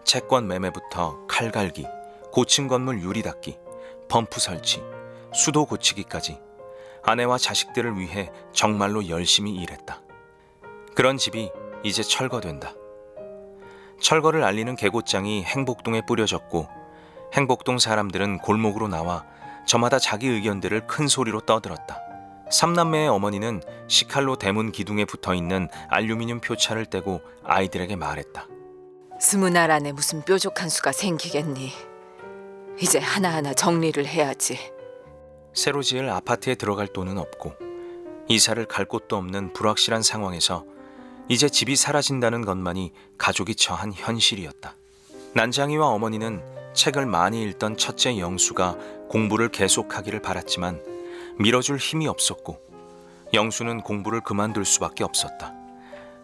채권 매매부터 칼갈기, 고층 건물 유리 닦기, 펌프 설치, 수도 고치기까지 아내와 자식들을 위해 정말로 열심히 일했다. 그런 집이 이제 철거된다. 철거를 알리는 계곡장이 행복동에 뿌려졌고, 행복동 사람들은 골목으로 나와 저마다 자기 의견들을 큰 소리로 떠들었다. 삼남매의 어머니는 시칼로 대문 기둥에 붙어있는 알루미늄 표차를 떼고 아이들에게 말했다. 20알 안에 무슨 뾰족한 수가 생기겠니? 이제 하나하나 정리를 해야지. 새로 지을 아파트에 들어갈 돈은 없고 이사를 갈 곳도 없는 불확실한 상황에서 이제 집이 사라진다는 것만이 가족이 처한 현실이었다. 난장이와 어머니는 책을 많이 읽던 첫째 영수가 공부를 계속하기를 바랐지만 밀어줄 힘이 없었고, 영수는 공부를 그만둘 수밖에 없었다.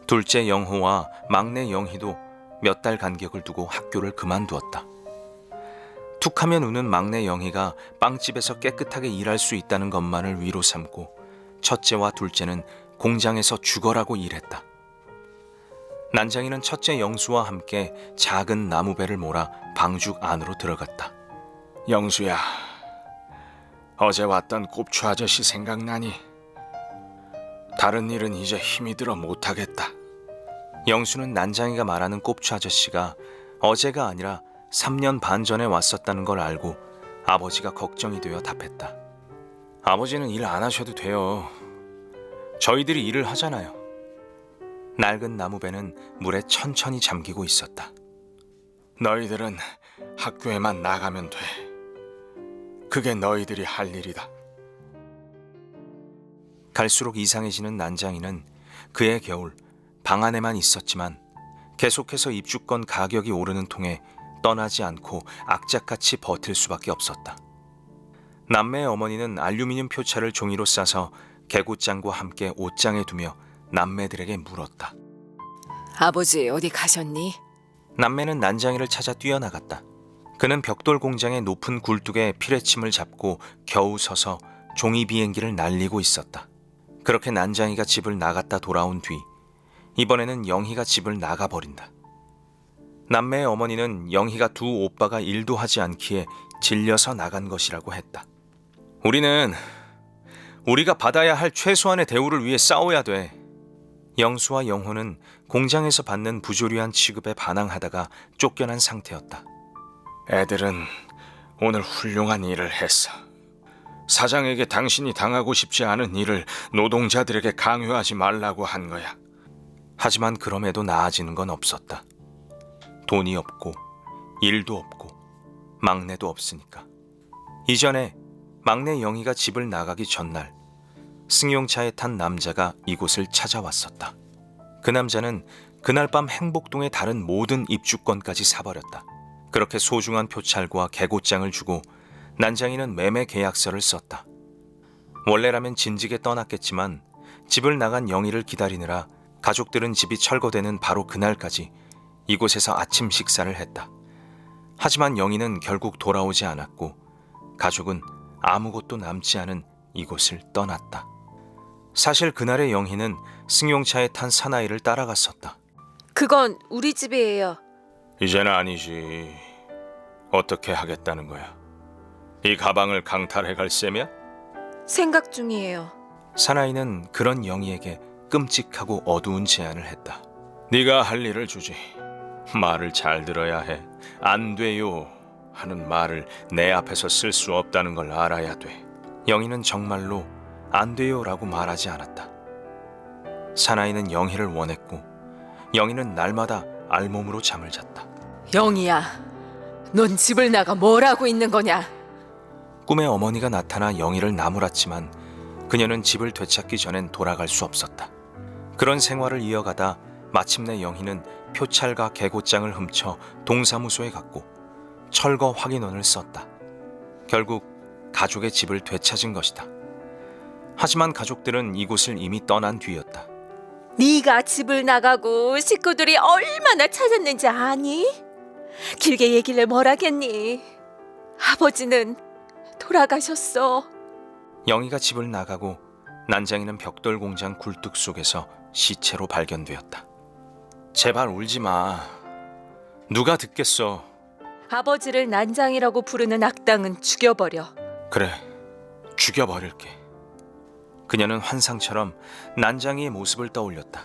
둘째 영호와 막내 영희도 몇 달 간격을 두고 학교를 그만두었다. 툭하면 우는 막내 영희가 빵집에서 깨끗하게 일할 수 있다는 것만을 위로 삼고, 첫째와 둘째는 공장에서 죽어라고 일했다. 난장이는 첫째 영수와 함께 작은 나무배를 몰아 방죽 안으로 들어갔다. 영수야, 어제 왔던 꼽추 아저씨 생각나니? 다른 일은 이제 힘이 들어 못하겠다. 영수는 난장이가 말하는 꼽추 아저씨가 어제가 아니라 3년 반 전에 왔었다는 걸 알고 아버지가 걱정이 되어 답했다. 아버지는 일 안 하셔도 돼요. 저희들이 일을 하잖아요. 낡은 나무배는 물에 천천히 잠기고 있었다. 너희들은 학교에만 나가면 돼. 그게 너희들이 할 일이다. 갈수록 이상해지는 난장이는 그해 겨울 방 안에만 있었지만 계속해서 입주권 가격이 오르는 통에 떠나지 않고 악착같이 버틸 수밖에 없었다. 남매의 어머니는 알루미늄 표차를 종이로 싸서 개고장과 함께 옷장에 두며 남매들에게 물었다. 아버지 어디 가셨니? 남매는 난장이를 찾아 뛰어나갔다. 그는 벽돌 공장의 높은 굴뚝에 피레침을 잡고 겨우 서서 종이 비행기를 날리고 있었다. 그렇게 난장이가 집을 나갔다 돌아온 뒤 이번에는 영희가 집을 나가버린다. 남매의 어머니는 영희가 두 오빠가 일도 하지 않기에 질려서 나간 것이라고 했다. 우리가 받아야 할 최소한의 대우를 위해 싸워야 돼. 영수와 영호는 공장에서 받는 부조리한 취급에 반항하다가 쫓겨난 상태였다. 애들은 오늘 훌륭한 일을 했어. 사장에게 당신이 당하고 싶지 않은 일을 노동자들에게 강요하지 말라고 한 거야. 하지만 그럼에도 나아지는 건 없었다. 돈이 없고 일도 없고 막내도 없으니까. 이전에 막내 영희가 집을 나가기 전날 승용차에 탄 남자가 이곳을 찾아왔었다. 그 남자는 그날 밤 행복동의 다른 모든 입주권까지 사버렸다. 그렇게 소중한 표찰과 개고장을 주고 난장이는 매매 계약서를 썼다. 원래라면 진즉에 떠났겠지만 집을 나간 영희를 기다리느라 가족들은 집이 철거되는 바로 그날까지 이곳에서 아침 식사를 했다. 하지만 영희는 결국 돌아오지 않았고 가족은 아무것도 남지 않은 이곳을 떠났다. 사실 그날의 영희는 승용차에 탄 사나이를 따라갔었다. 그건 우리 집이에요. 이제는 아니지. 어떻게 하겠다는 거야? 이 가방을 강탈해 갈 셈이야? 생각 중이에요. 사나이는 그런 영희에게 끔찍하고 어두운 제안을 했다. 네가 할 일을 주지. 말을 잘 들어야 해. 안 돼요 하는 말을 내 앞에서 쓸 수 없다는 걸 알아야 돼. 영희는 정말로 안 돼요라고 말하지 않았다. 사나이는 영희를 원했고 영희는 날마다 알몸으로 잠을 잤다. 영희야, 넌 집을 나가 뭘 하고 있는 거냐? 꿈에 어머니가 나타나 영희를 나무랐지만 그녀는 집을 되찾기 전엔 돌아갈 수 없었다. 그런 생활을 이어가다 마침내 영희는 표찰과 개고장을 훔쳐 동사무소에 갔고 철거 확인원을 썼다. 결국 가족의 집을 되찾은 것이다. 하지만 가족들은 이곳을 이미 떠난 뒤였다. 네가 집을 나가고 식구들이 얼마나 찾았는지 아니? 길게 얘기를 뭘 하겠니? 아버지는 돌아가셨어. 영희가 집을 나가고 난장이는 벽돌 공장 굴뚝 속에서 시체로 발견되었다. 제발 울지 마. 누가 듣겠어. 아버지를 난장이라고 부르는 악당은 죽여버려. 그래, 죽여버릴게. 그녀는 환상처럼 난장이의 모습을 떠올렸다.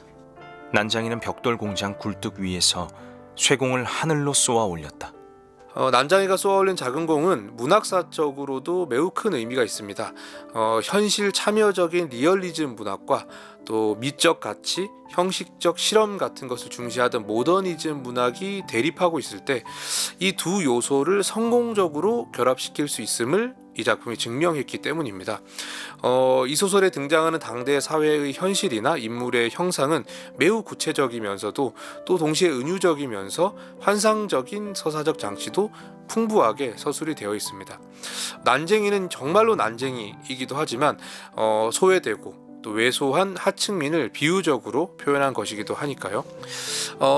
난장이는 벽돌 공장 굴뚝 위에서 쇠공을 하늘로 쏘아 올렸다. 난장이가 쏘아올린 작은 공은 문학사적으로도 매우 큰 의미가 있습니다. 현실 참여적인 리얼리즘 문학과 또 미적 가치, 형식적 실험 같은 것을 중시하던 모더니즘 문학이 대립하고 있을 때 이 두 요소를 성공적으로 결합시킬 수 있음을 이 작품이 증명했기 때문입니다. 이 소설에 등장하는 당대 사회의 현실이나 인물의 형상은 매우 구체적이면서도 또 동시에 은유적이면서 환상적인 서사적 장치도 풍부하게 서술이 되어 있습니다. 난쟁이는 정말로 난쟁이이기도 하지만 소외되고 또 왜소한 하층민을 비유적으로 표현한 것이기도 하니까요.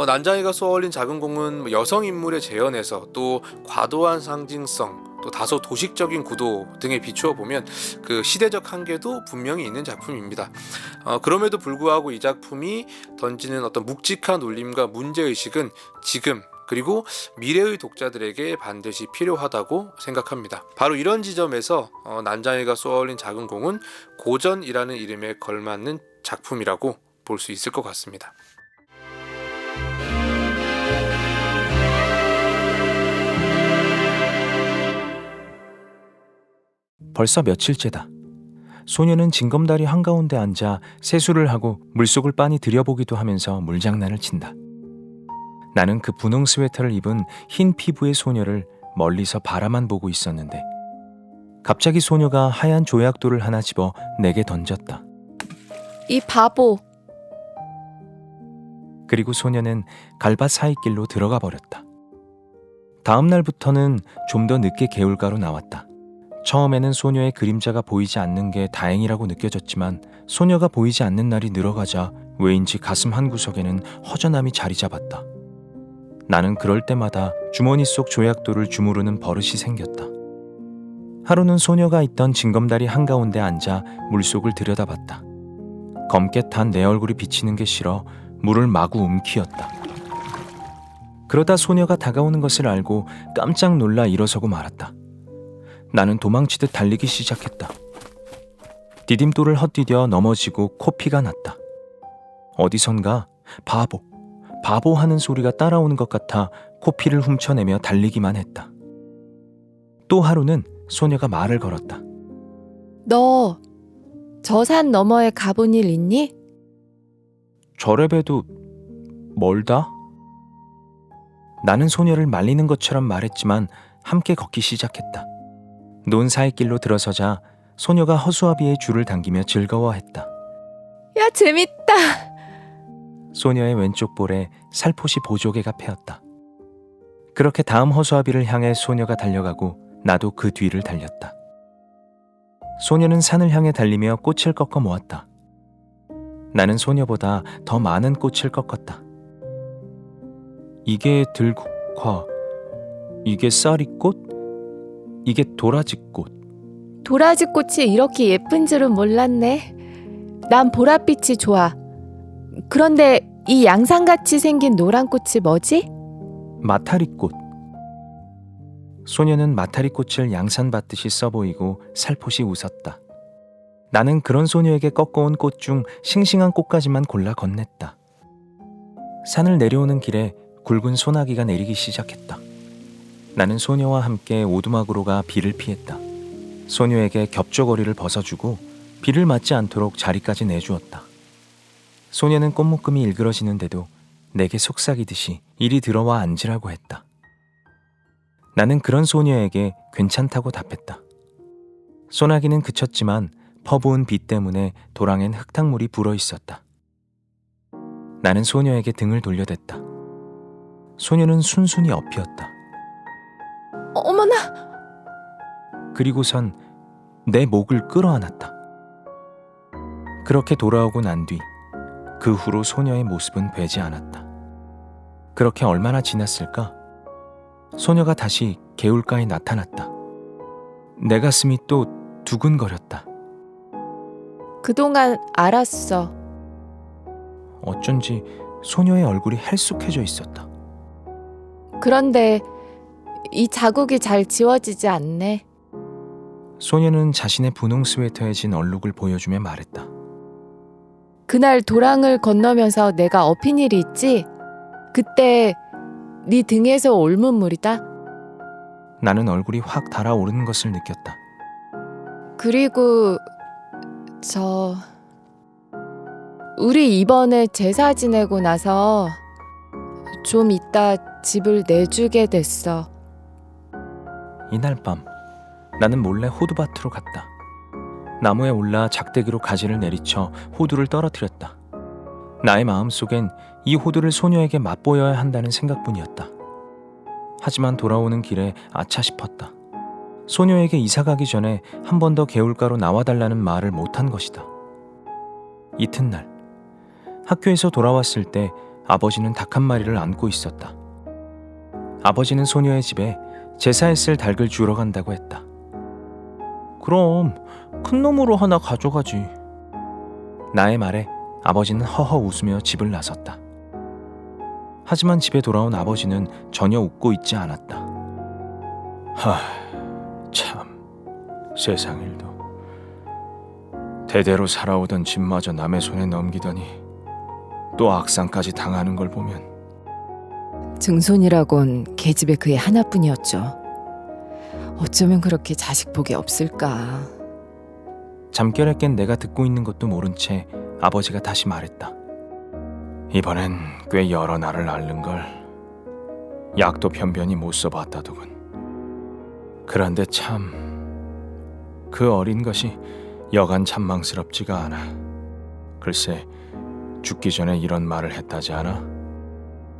난장이가 쏘아올린 작은 공은 여성 인물의 재현에서 또 과도한 상징성 또 다소 도식적인 구도 등에 비추어 보면 그 시대적 한계도 분명히 있는 작품입니다. 그럼에도 불구하고 이 작품이 던지는 어떤 묵직한 울림과 문제의식은 지금 그리고 미래의 독자들에게 반드시 필요하다고 생각합니다. 바로 이런 지점에서 난장이가 쏘아올린 작은 공은 고전이라는 이름에 걸맞는 작품이라고 볼 수 있을 것 같습니다. 벌써 며칠째다. 소녀는 징검다리 한가운데 앉아 세수를 하고 물속을 빤히 들여보기도 하면서 물장난을 친다. 나는 그 분홍 스웨터를 입은 흰 피부의 소녀를 멀리서 바라만 보고 있었는데 갑자기 소녀가 하얀 조약돌을 하나 집어 내게 던졌다. 이 바보. 그리고 소녀는 갈밭 사이길로 들어가 버렸다. 다음 날부터는 좀 더 늦게 개울가로 나왔다. 처음에는 소녀의 그림자가 보이지 않는 게 다행이라고 느껴졌지만 소녀가 보이지 않는 날이 늘어가자 왜인지 가슴 한구석에는 허전함이 자리 잡았다. 나는 그럴 때마다 주머니 속 조약돌을 주무르는 버릇이 생겼다. 하루는 소녀가 있던 징검다리 한가운데 앉아 물속을 들여다봤다. 검게 탄 내 얼굴이 비치는 게 싫어 물을 마구 움키었다. 그러다 소녀가 다가오는 것을 알고 깜짝 놀라 일어서고 말았다. 나는 도망치듯 달리기 시작했다. 디딤돌을 헛디뎌 넘어지고 코피가 났다. 어디선가 바보 하는 소리가 따라오는 것 같아 코피를 훔쳐내며 달리기만 했다. 또 하루는 소녀가 말을 걸었다. 너 저 산 너머에 가본 일 있니? 저래봬도 멀다? 나는 소녀를 말리는 것처럼 말했지만 함께 걷기 시작했다. 논 사이길로 들어서자 소녀가 허수아비의 줄을 당기며 즐거워했다. 야, 재밌다. 소녀의 왼쪽 볼에 살포시 보조개가 패었다. 그렇게 다음 허수아비를 향해 소녀가 달려가고 나도 그 뒤를 달렸다. 소녀는 산을 향해 달리며 꽃을 꺾어 모았다. 나는 소녀보다 더 많은 꽃을 꺾었다. 이게 들국화, 이게 쌀이꽃, 이게 도라지꽃. 도라지꽃이 이렇게 예쁜 줄은 몰랐네. 난 보랏빛이 좋아. 그런데 이 양상같이 생긴 노란 꽃이 뭐지? 마타리꽃. 소녀는 마타리꽃을 양산받듯이 써보이고 살포시 웃었다. 나는 그런 소녀에게 꺾어온 꽃 중 싱싱한 꽃까지만 골라 건넸다. 산을 내려오는 길에 굵은 소나기가 내리기 시작했다. 나는 소녀와 함께 오두막으로 가 비를 피했다. 소녀에게 겹조거리를 벗어주고 비를 맞지 않도록 자리까지 내주었다. 소녀는 꽃묶음이 일그러지는데도 내게 속삭이듯이 이리 들어와 앉으라고 했다. 나는 그런 소녀에게 괜찮다고 답했다. 소나기는 그쳤지만 퍼부은 비 때문에 도랑엔 흙탕물이 불어 있었다. 나는 소녀에게 등을 돌려댔다. 소녀는 순순히 엎이었다. 어머나! 그리고선 내 목을 끌어안았다. 그렇게 돌아오고 난 뒤 그 후로 소녀의 모습은 뵈지 않았다. 그렇게 얼마나 지났을까? 소녀가 다시 개울가에 나타났다. 내 가슴이 또 두근거렸다. 그동안 알았어. 어쩐지 소녀의 얼굴이 헬쑥해져 있었다. 그런데 이 자국이 잘 지워지지 않네. 소녀는 자신의 분홍 스웨터에 진 얼룩을 보여주며 말했다. 그날 도랑을 건너면서 내가 엎인 일이 있지? 그때 네 등에서 옮은 물이다. 나는 얼굴이 확 달아오르는 것을 느꼈다. 그리고 우리 이번에 제사 지내고 나서 좀 이따 집을 내주게 됐어. 이날 밤 나는 몰래 호두밭으로 갔다. 나무에 올라 작대기로 가지를 내리쳐 호두를 떨어뜨렸다. 나의 마음속엔 이 호두를 소녀에게 맛보여야 한다는 생각뿐이었다. 하지만 돌아오는 길에 아차 싶었다. 소녀에게 이사가기 전에 한 번 더 개울가로 나와달라는 말을 못한 것이다. 이튿날 학교에서 돌아왔을 때 아버지는 닭 한 마리를 안고 있었다. 아버지는 소녀의 집에 제사했을 닭을 주러 간다고 했다. 그럼 큰 놈으로 하나 가져가지. 나의 말에 아버지는 허허 웃으며 집을 나섰다. 하지만 집에 돌아온 아버지는 전혀 웃고 있지 않았다. 참, 세상 일도. 대대로 살아오던 집마저 남의 손에 넘기더니 또 악상까지 당하는 걸 보면. 증손이라곤 계집애 그의 하나뿐이었죠. 어쩌면 그렇게 자식 복이 없을까. 잠결에 깬 내가 듣고 있는 것도 모른 채 아버지가 다시 말했다. 이번엔 꽤 여러 날을 앓는 걸. 약도 변변히 못 써봤다더군. 그런데 참 그 어린 것이 여간 찬망스럽지가 않아. 글쎄, 죽기 전에 이런 말을 했다지 않아?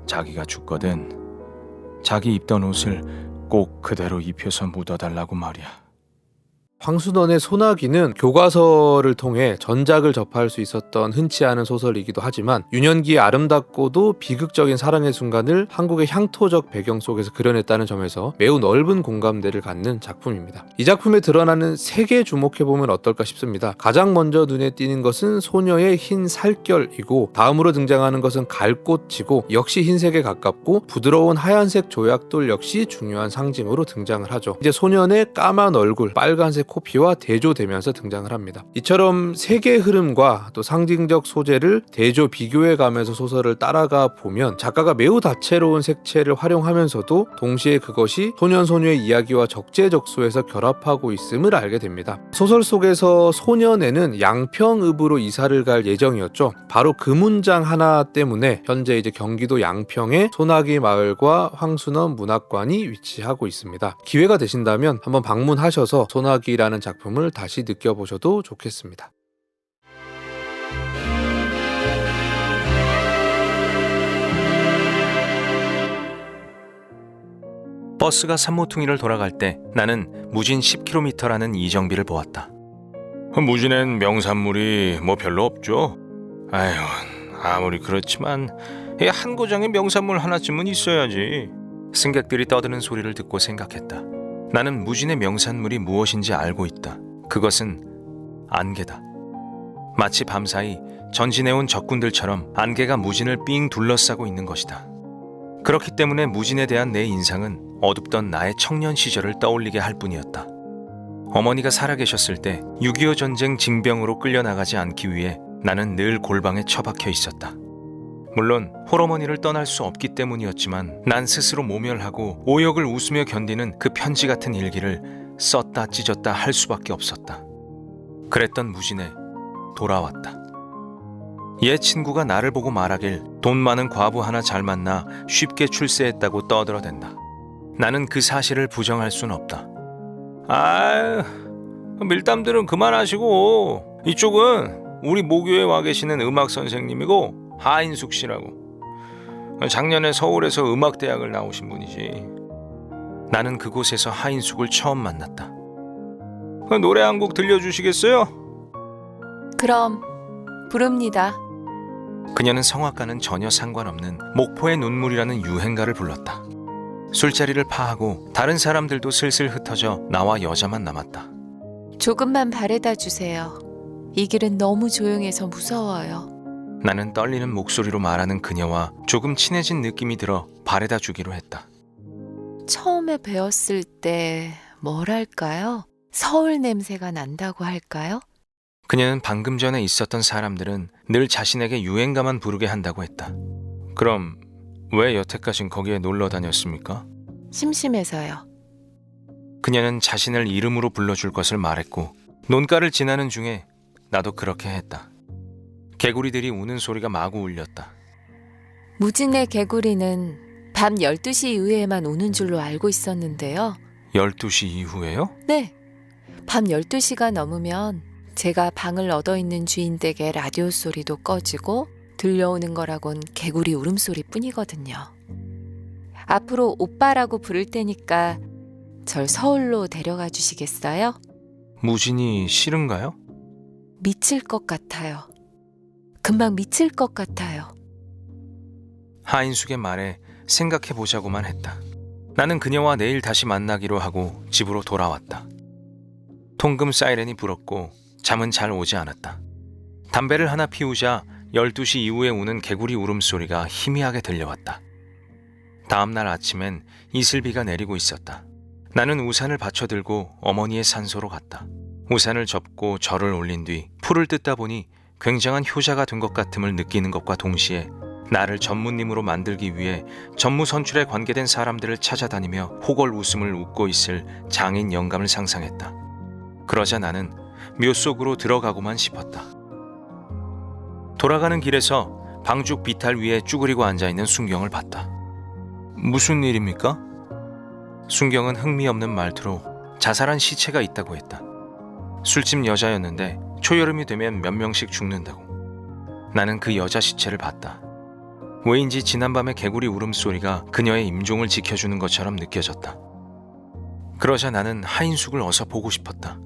자기가 죽거든 자기 입던 옷을 꼭 그대로 입혀서 묻어달라고 말이야. 황순원의 소나기는 교과서를 통해 전작을 접할 수 있었던 흔치 않은 소설이기도 하지만 유년기의 아름답고도 비극적인 사랑의 순간을 한국의 향토적 배경 속에서 그려냈다는 점에서 매우 넓은 공감대를 갖는 작품입니다. 이 작품에 드러나는 색에 주목해보면 어떨까 싶습니다. 가장 먼저 눈에 띄는 것은 소녀의 흰 살결이고, 다음으로 등장하는 것은 갈꽃이고, 역시 흰색에 가깝고 부드러운 하얀색 조약돌 역시 중요한 상징으로 등장을 하죠. 이제 소년의 까만 얼굴, 빨간색 코피와 대조되면서 등장을 합니다. 이처럼 색의 흐름과 또 상징적 소재를 대조 비교해 가면서 소설을 따라가 보면 작가가 매우 다채로운 색채를 활용하면서도 동시에 그것이 소년 소녀의 이야기와 적재적소에서 결합하고 있음을 알게 됩니다. 소설 속에서 소년에는 양평읍으로 이사를 갈 예정이었죠. 바로 그 문장 하나 때문에 현재 이제 경기도 양평에 소나기 마을과 황순원 문학관이 위치하고 있습니다. 기회가 되신다면 한번 방문하셔서 소나기라는 작품을 다시 느껴보셔도 좋겠습니다. 버스가 산모퉁이를 돌아갈 때 나는 무진 10km라는 이정비를 보았다. 무진엔 명산물이 뭐 별로 없죠. 아휴, 아무리 그렇지만 한 고장에 명산물 하나쯤은 있어야지. 승객들이 떠드는 소리를 듣고 생각했다. 나는 무진의 명산물이 무엇인지 알고 있다. 그것은 안개다. 마치 밤사이 전진해온 적군들처럼 안개가 무진을 삥 둘러싸고 있는 것이다. 그렇기 때문에 무진에 대한 내 인상은 어둡던 나의 청년 시절을 떠올리게 할 뿐이었다. 어머니가 살아계셨을 때 6.25 전쟁 징병으로 끌려나가지 않기 위해 나는 늘 골방에 처박혀 있었다. 물론 홀어머니를 떠날 수 없기 때문이었지만 난 스스로 모멸하고 오역을 웃으며 견디는 그 편지 같은 일기를 썼다 찢었다 할 수밖에 없었다. 그랬던 무진에 돌아왔다. 옛 친구가 나를 보고 말하길 돈 많은 과부 하나 잘 만나 쉽게 출세했다고 떠들어댄다. 나는 그 사실을 부정할 순 없다. 아유, 밀담들은 그만하시고 이쪽은 우리 모교에 와 계시는 음악 선생님이고 하인숙 씨라고. 작년에 서울에서 음악대학을 나오신 분이지. 나는 그곳에서 하인숙을 처음 만났다. 노래 한 곡 들려주시겠어요? 그럼 부릅니다. 그녀는 성악과는 전혀 상관없는 목포의 눈물이라는 유행가를 불렀다. 술자리를 파하고 다른 사람들도 슬슬 흩어져 나와 여자만 남았다. 조금만 바래다 주세요. 이 길은 너무 조용해서 무서워요. 나는 떨리는 목소리로 말하는 그녀와 조금 친해진 느낌이 들어 바래다 주기로 했다. 처음에 배웠을 때 뭐랄까요? 서울 냄새가 난다고 할까요? 그녀는 방금 전에 있었던 사람들은 늘 자신에게 유행가만 부르게 한다고 했다. 그럼 왜 여태까진 거기에 놀러 다녔습니까? 심심해서요. 그녀는 자신을 이름으로 불러줄 것을 말했고 논가를 지나는 중에 나도 그렇게 했다. 개구리들이 우는 소리가 마구 울렸다. 무진의 개구리는 밤 12시 이후에만 우는 줄로 알고 있었는데요. 12시 이후에요? 네. 밤 12시가 넘으면 제가 방을 얻어있는 주인 댁의 라디오 소리도 꺼지고 들려오는 거라곤 개구리 울음소리 뿐이거든요. 앞으로 오빠라고 부를 테니까 절 서울로 데려가 주시겠어요? 무진이 싫은가요? 미칠 것 같아요. 금방 미칠 것 같아요. 하인숙의 말에 생각해보자고만 했다. 나는 그녀와 내일 다시 만나기로 하고 집으로 돌아왔다. 통금 사이렌이 불었고 잠은 잘 오지 않았다. 담배를 하나 피우자 12시 이후에 우는 개구리 울음소리가 희미하게 들려왔다. 다음날 아침엔 이슬비가 내리고 있었다. 나는 우산을 받쳐들고 어머니의 산소로 갔다. 우산을 접고 절을 올린 뒤 풀을 뜯다 보니 굉장한 효자가 된 것 같음을 느끼는 것과 동시에 나를 전무님으로 만들기 위해 전무 선출에 관계된 사람들을 찾아다니며 호걸 웃음을 웃고 있을 장인 영감을 상상했다. 그러자 나는 묘 속으로 들어가고만 싶었다. 돌아가는 길에서 방죽 비탈 위에 쭈그리고 앉아있는 순경을 봤다. 무슨 일입니까? 순경은 흥미없는 말투로 자살한 시체가 있다고 했다. 술집 여자였는데 초여름이 되면 몇 명씩 죽는다고. 나는 그 여자 시체를 봤다. 왜인지 지난밤의 개구리 울음소리가 그녀의 임종을 지켜주는 것처럼 느껴졌다. 그러자 나는 하인숙을 어서 보고 싶었다.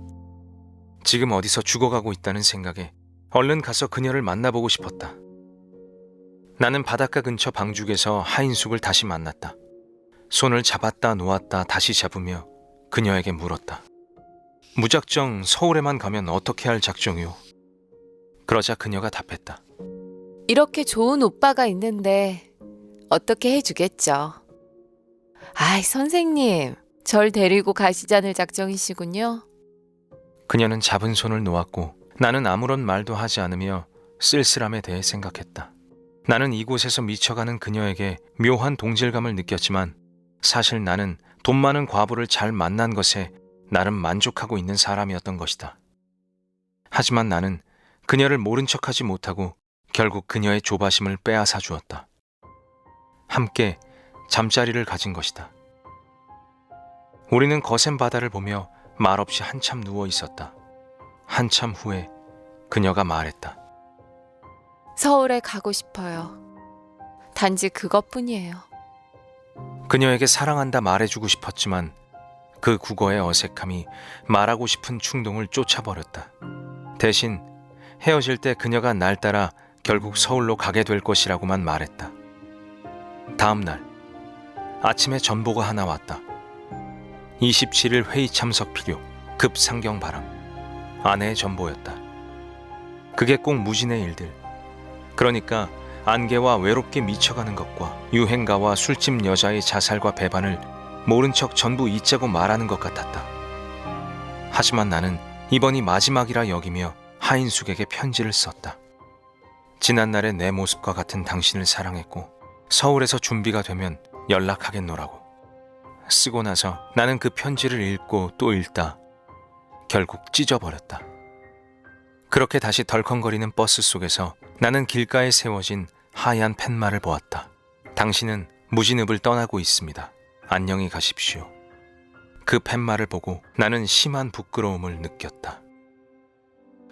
지금 어디서 죽어가고 있다는 생각에 얼른 가서 그녀를 만나보고 싶었다. 나는 바닷가 근처 방죽에서 하인숙을 다시 만났다. 손을 잡았다 놓았다 다시 잡으며 그녀에게 물었다. 무작정 서울에만 가면 어떻게 할 작정이오? 그러자 그녀가 답했다. 이렇게 좋은 오빠가 있는데 어떻게 해주겠죠. 아이, 선생님, 절 데리고 가시자는 작정이시군요. 그녀는 잡은 손을 놓았고 나는 아무런 말도 하지 않으며 쓸쓸함에 대해 생각했다. 나는 이곳에서 미쳐가는 그녀에게 묘한 동질감을 느꼈지만 사실 나는 돈 많은 과부를 잘 만난 것에 나름 만족하고 있는 사람이었던 것이다. 하지만 나는 그녀를 모른 척하지 못하고 결국 그녀의 조바심을 빼앗아 주었다. 함께 잠자리를 가진 것이다. 우리는 거센 바다를 보며 말없이 한참 누워 있었다. 한참 후에 그녀가 말했다. 서울에 가고 싶어요. 단지 그것뿐이에요. 그녀에게 사랑한다 말해주고 싶었지만 그 국어의 어색함이 말하고 싶은 충동을 쫓아버렸다. 대신 헤어질 때 그녀가 날 따라 결국 서울로 가게 될 것이라고만 말했다. 다음 날 아침에 전보가 하나 왔다. 27일 회의 참석 필요, 급 상경 바람. 아내의 전보였다. 그게 꼭 무진의 일들. 그러니까 안개와 외롭게 미쳐가는 것과 유행가와 술집 여자의 자살과 배반을 모른 척 전부 잊자고 말하는 것 같았다. 하지만 나는 이번이 마지막이라 여기며 하인숙에게 편지를 썼다. 지난날의 내 모습과 같은 당신을 사랑했고 서울에서 준비가 되면 연락하겠노라고. 쓰고 나서 나는 그 편지를 읽고 또 읽다 결국 찢어버렸다. 그렇게 다시 덜컹거리는 버스 속에서 나는 길가에 세워진 하얀 팻말을 보았다. 당신은 무진읍을 떠나고 있습니다. 안녕히 가십시오. 그 팻말을 보고 나는 심한 부끄러움을 느꼈다.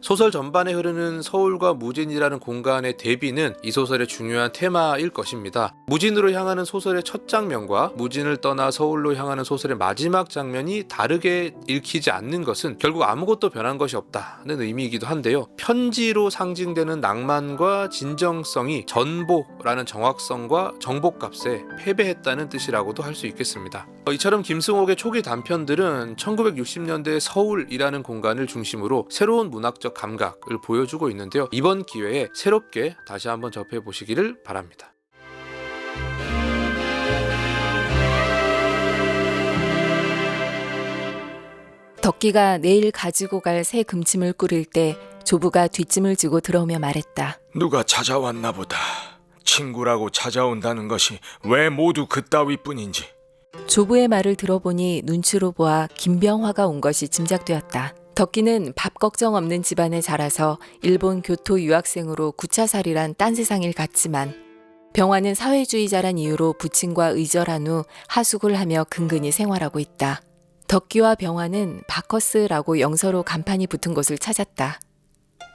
소설 전반에 흐르는 서울과 무진이라는 공간의 대비는 이 소설의 중요한 테마일 것입니다. 무진으로 향하는 소설의 첫 장면과 무진을 떠나 서울로 향하는 소설의 마지막 장면이 다르게 읽히지 않는 것은 결국 아무것도 변한 것이 없다는 의미이기도 한데요. 편지로 상징되는 낭만과 진정성이 전보라는 정확성과 정보값에 패배했다는 뜻이라고도 할 수 있겠습니다. 이처럼 김승옥의 초기 단편들은 1960년대 서울이라는 공간을 중심으로 새로운 문학적 감각을 보여주고 있는데요. 이번 기회에 새롭게 다시 한번 접해보시기를 바랍니다. 덕기가 내일 가지고 갈 새 금침을 꾸릴 때 조부가 뒷짐을 지고 들어오며 말했다. 누가 찾아왔나 보다. 친구라고 찾아온다는 것이 왜 모두 그따위뿐인지. 조부의 말을 들어보니 눈치로 보아 김병화가 온 것이 짐작되었다. 덕기는 밥 걱정 없는 집안에 자라서 일본 교토 유학생으로 구차살이란 딴 세상일 같지만 병화는 사회주의자란 이유로 부친과 의절한 후 하숙을 하며 근근히 생활하고 있다. 덕기와 병화는 바커스라고 영서로 간판이 붙은 곳을 찾았다.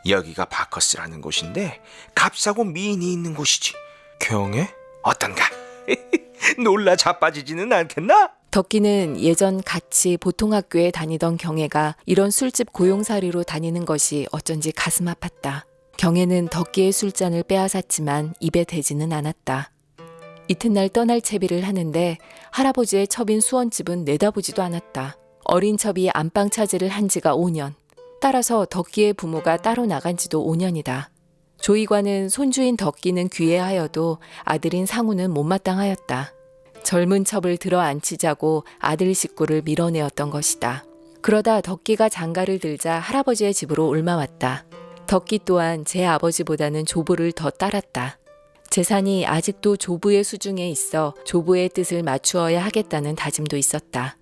여기가 바커스라는 곳인데 값싸고 미인이 있는 곳이지. 경혜? 어떤가? 놀라 자빠지지는 않겠나? 덕기는 예전 같이 보통학교에 다니던 경애가 이런 술집 고용사리로 다니는 것이 어쩐지 가슴 아팠다. 경애는 덕기의 술잔을 빼앗았지만 입에 대지는 않았다. 이튿날 떠날 채비를 하는데 할아버지의 첩인 수원집은 내다보지도 않았다. 어린 첩이 안방 차지를 한 지가 5년. 따라서 덕기의 부모가 따로 나간 지도 5년이다. 조이관은 손주인 덕기는 귀해하여도 아들인 상우는 못마땅하였다. 젊은 첩을 들어 앉히자고 아들 식구를 밀어내었던 것이다. 그러다 덕기가 장가를 들자 할아버지의 집으로 옮아왔다. 덕기 또한 제 아버지보다는 조부를 더 따랐다. 재산이 아직도 조부의 수중에 있어 조부의 뜻을 맞추어야 하겠다는 다짐도 있었다.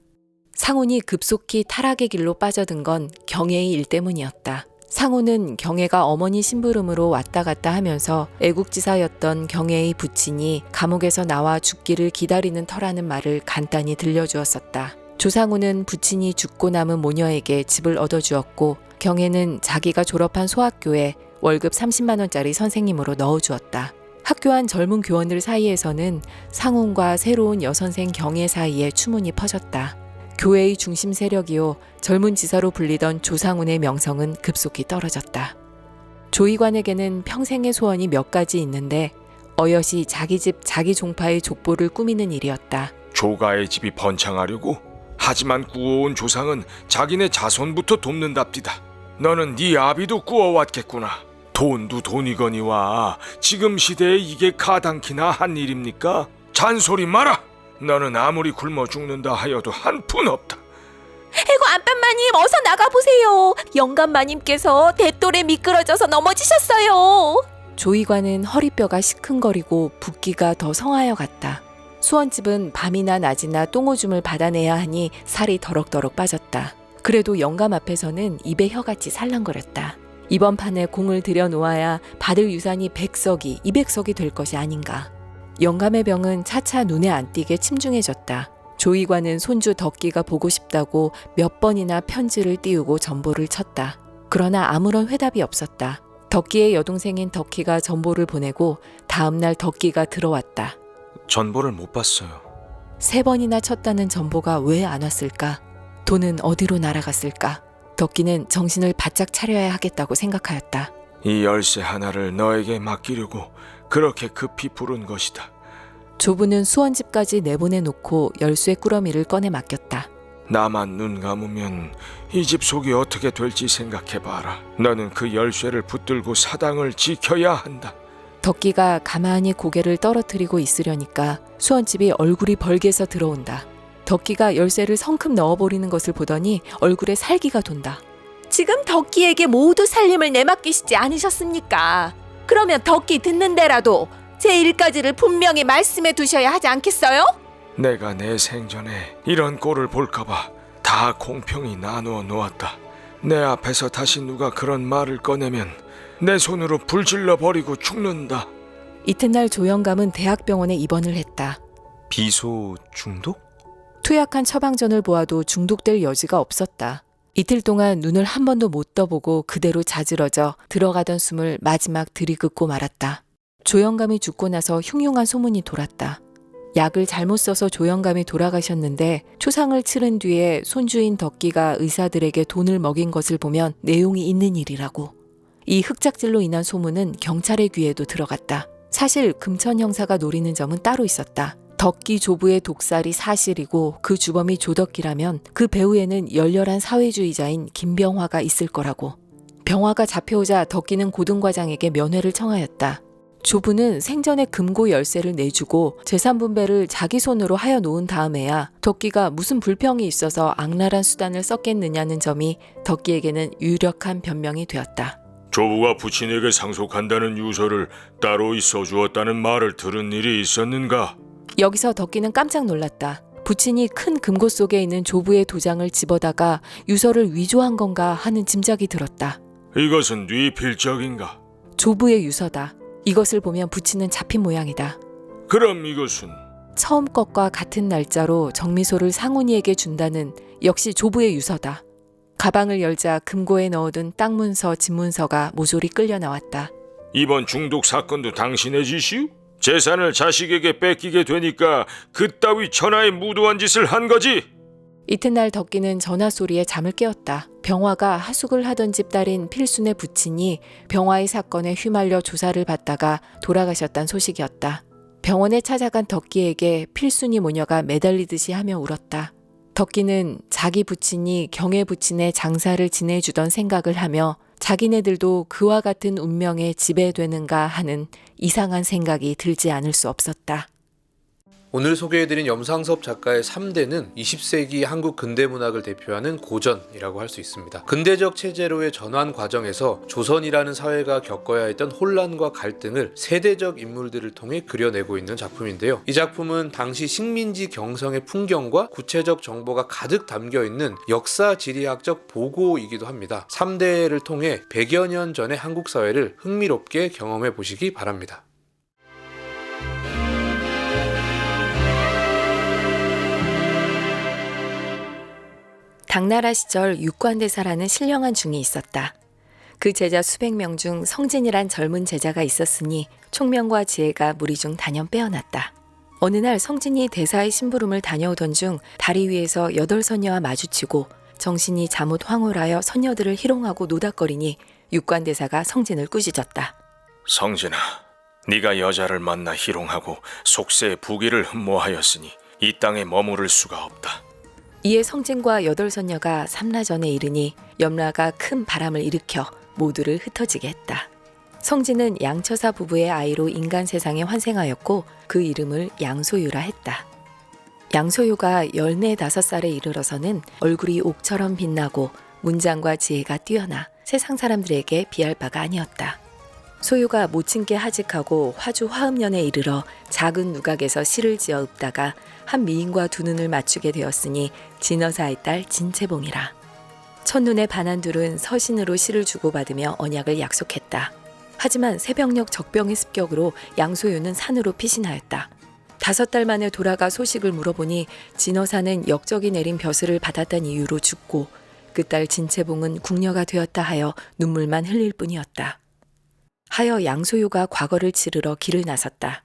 상훈이 급속히 타락의 길로 빠져든 건 경혜의 일 때문이었다. 상훈은 경혜가 어머니 심부름으로 왔다 갔다 하면서 애국지사였던 경혜의 부친이 감옥에서 나와 죽기를 기다리는 터라는 말을 간단히 들려주었었다. 조상우는 부친이 죽고 남은 모녀에게 집을 얻어주었고 경혜는 자기가 졸업한 소학교에 월급 30만 원짜리 선생님으로 넣어주었다. 학교한 젊은 교원들 사이에서는 상훈과 새로운 여선생 경혜 사이에 추문이 퍼졌다. 교회의 중심 세력이요 젊은 지사로 불리던 조상훈의 명성은 급속히 떨어졌다. 조의관에게는 평생의 소원이 몇 가지 있는데 어여시 자기 집 자기 종파의 족보를 꾸미는 일이었다. 조가의 집이 번창하려고? 하지만 구워온 조상은 자기네 자손부터 돕는답디다. 너는 네 아비도 구워왔겠구나. 돈도 돈이거니와 지금 시대에 이게 가당키나 한 일입니까? 잔소리 마라. 너는 아무리 굶어 죽는다 하여도 한 푼 없다. 아이고 안방마님 어서 나가보세요. 영감마님께서 대돌에 미끄러져서 넘어지셨어요. 조의관은 허리뼈가 시큰거리고 붓기가 더 성하여 갔다. 수원집은 밤이나 낮이나 똥오줌을 받아내야 하니 살이 더럭더럭 빠졌다. 그래도 영감 앞에서는 입에 혀같이 살랑거렸다. 이번 판에 공을 들여놓아야 받을 유산이 100석이 200석이 될 것이 아닌가. 영감의 병은 차차 눈에 안 띄게 침중해졌다. 조의관은 손주 덕기가 보고 싶다고 몇 번이나 편지를 띄우고 전보를 쳤다. 그러나 아무런 회답이 없었다. 덕기의 여동생인 덕기가 전보를 보내고 다음날 덕기가 들어왔다. 전보를 못 봤어요. 3번이나 쳤다는 전보가 왜 안 왔을까? 돈은 어디로 날아갔을까? 덕기는 정신을 바짝 차려야 하겠다고 생각하였다. 이 열쇠 하나를 너에게 맡기려고 그렇게 급히 부른 것이다. 조부는 수원집까지 내보내놓고 열쇠 꾸러미를 꺼내 맡겼다. 나만 눈 감으면 이 집 속이 어떻게 될지 생각해봐라. 너는 그 열쇠를 붙들고 사당을 지켜야 한다. 덕기가 가만히 고개를 떨어뜨리고 있으려니까 수원집이 얼굴이 벌게서 들어온다. 덕기가 열쇠를 성큼 넣어버리는 것을 보더니 얼굴에 살기가 돈다. 지금 덕기에게 모두 살림을 내맡기시지 않으셨습니까? 그러면 덕기 듣는 데라도 제 일까지를 분명히 말씀해 두셔야 하지 않겠어요? 내가 내 생전에 이런 꼴을 볼까봐 다 공평히 나누어 놓았다. 내 앞에서 다시 누가 그런 말을 꺼내면 내 손으로 불질러 버리고 죽는다. 이튿날 조영감은 대학병원에 입원을 했다. 비소 중독? 투약한 처방전을 보아도 중독될 여지가 없었다. 이틀 동안 눈을 한 번도 못 떠보고 그대로 자지러져 들어가던 숨을 마지막 들이긋고 말았다. 조영감이 죽고 나서 흉흉한 소문이 돌았다. 약을 잘못 써서 조영감이 돌아가셨는데 초상을 치른 뒤에 손주인 덕기가 의사들에게 돈을 먹인 것을 보면 내용이 있는 일이라고. 이 흑작질로 인한 소문은 경찰의 귀에도 들어갔다. 사실 금천 형사가 노리는 점은 따로 있었다. 덕기 조부의 독살이 사실이고 그 주범이 조덕기라면 그 배후에는 열렬한 사회주의자인 김병화가 있을 거라고. 병화가 잡혀오자 덕기는 고등과장에게 면회를 청하였다. 조부는 생전에 금고 열쇠를 내주고 재산 분배를 자기 손으로 하여 놓은 다음에야 덕기가 무슨 불평이 있어서 악랄한 수단을 썼겠느냐는 점이 덕기에게는 유력한 변명이 되었다. 조부가 부친에게 상속한다는 유서를 따로 써주었다는 말을 들은 일이 있었는가? 여기서 덕기는 깜짝 놀랐다. 부친이 큰 금고 속에 있는 조부의 도장을 집어다가 유서를 위조한 건가 하는 짐작이 들었다. 이것은 네 필적인가? 조부의 유서다. 이것을 보면 부친은 잡힌 모양이다. 그럼 이것은? 처음 것과 같은 날짜로 정미소를 상훈이에게 준다는 역시 조부의 유서다. 가방을 열자 금고에 넣어둔 땅 문서, 집문서가 모조리 끌려 나왔다. 이번 중독 사건도 당신의 짓이오? 재산을 자식에게 뺏기게 되니까 그따위 천하에 무도한 짓을 한 거지? 이튿날 덕기는 전화 소리에 잠을 깨었다. 병화가 하숙을 하던 집 딸인 필순의 부친이 병화의 사건에 휘말려 조사를 받다가 돌아가셨다는 소식이었다. 병원에 찾아간 덕기에게 필순이 모녀가 매달리듯이 하며 울었다. 덕기는 자기 부친이 경혜 부친의 장사를 지내주던 생각을 하며 자기네들도 그와 같은 운명에 지배되는가 하는 이상한 생각이 들지 않을 수 없었다. 오늘 소개해드린 염상섭 작가의 3대는 20세기 한국 근대문학을 대표하는 고전이라고 할 수 있습니다. 근대적 체제로의 전환 과정에서 조선이라는 사회가 겪어야 했던 혼란과 갈등을 세대적 인물들을 통해 그려내고 있는 작품인데요. 이 작품은 당시 식민지 경성의 풍경과 구체적 정보가 가득 담겨있는 역사 지리학적 보고이기도 합니다. 3대를 통해 100여 년 전의 한국 사회를 흥미롭게 경험해 보시기 바랍니다. 당나라 시절 육관대사라는 신령한 중이 있었다. 그 제자 수백 명 중 성진이란 젊은 제자가 있었으니 총명과 지혜가 무리 중 단연 빼어났다. 어느 날 성진이 대사의 심부름을 다녀오던 중 다리 위에서 8선녀와 마주치고 정신이 잠옷 황홀하여 선녀들을 희롱하고 노닥거리니 육관대사가 성진을 꾸짖었다. 성진아, 네가 여자를 만나 희롱하고 속세의 부귀를 흠모하였으니 이 땅에 머무를 수가 없다. 이에 성진과 8선녀가 삼라전에 이르니 염라가 큰 바람을 일으켜 모두를 흩어지게 했다. 성진은 양처사 부부의 아이로 인간 세상에 환생하였고 그 이름을 양소유라 했다. 양소유가 14~5살에 이르러서는 얼굴이 옥처럼 빛나고 문장과 지혜가 뛰어나 세상 사람들에게 비할 바가 아니었다. 소유가 모친께 하직하고 화주 화음년에 이르러 작은 누각에서 시를 지어 읊다가 한 미인과 두 눈을 맞추게 되었으니 진어사의 딸 진채봉이라. 첫눈에 반한 둘은 서신으로 시를 주고받으며 언약을 약속했다. 하지만 새벽녘 적병의 습격으로 양소유는 산으로 피신하였다. 5달 만에 돌아가 소식을 물어보니 진어사는 역적이 내린 벼슬을 받았다는 이유로 죽고 그 딸 진채봉은 궁녀가 되었다 하여 눈물만 흘릴 뿐이었다. 하여 양소유가 과거를 치르러 길을 나섰다.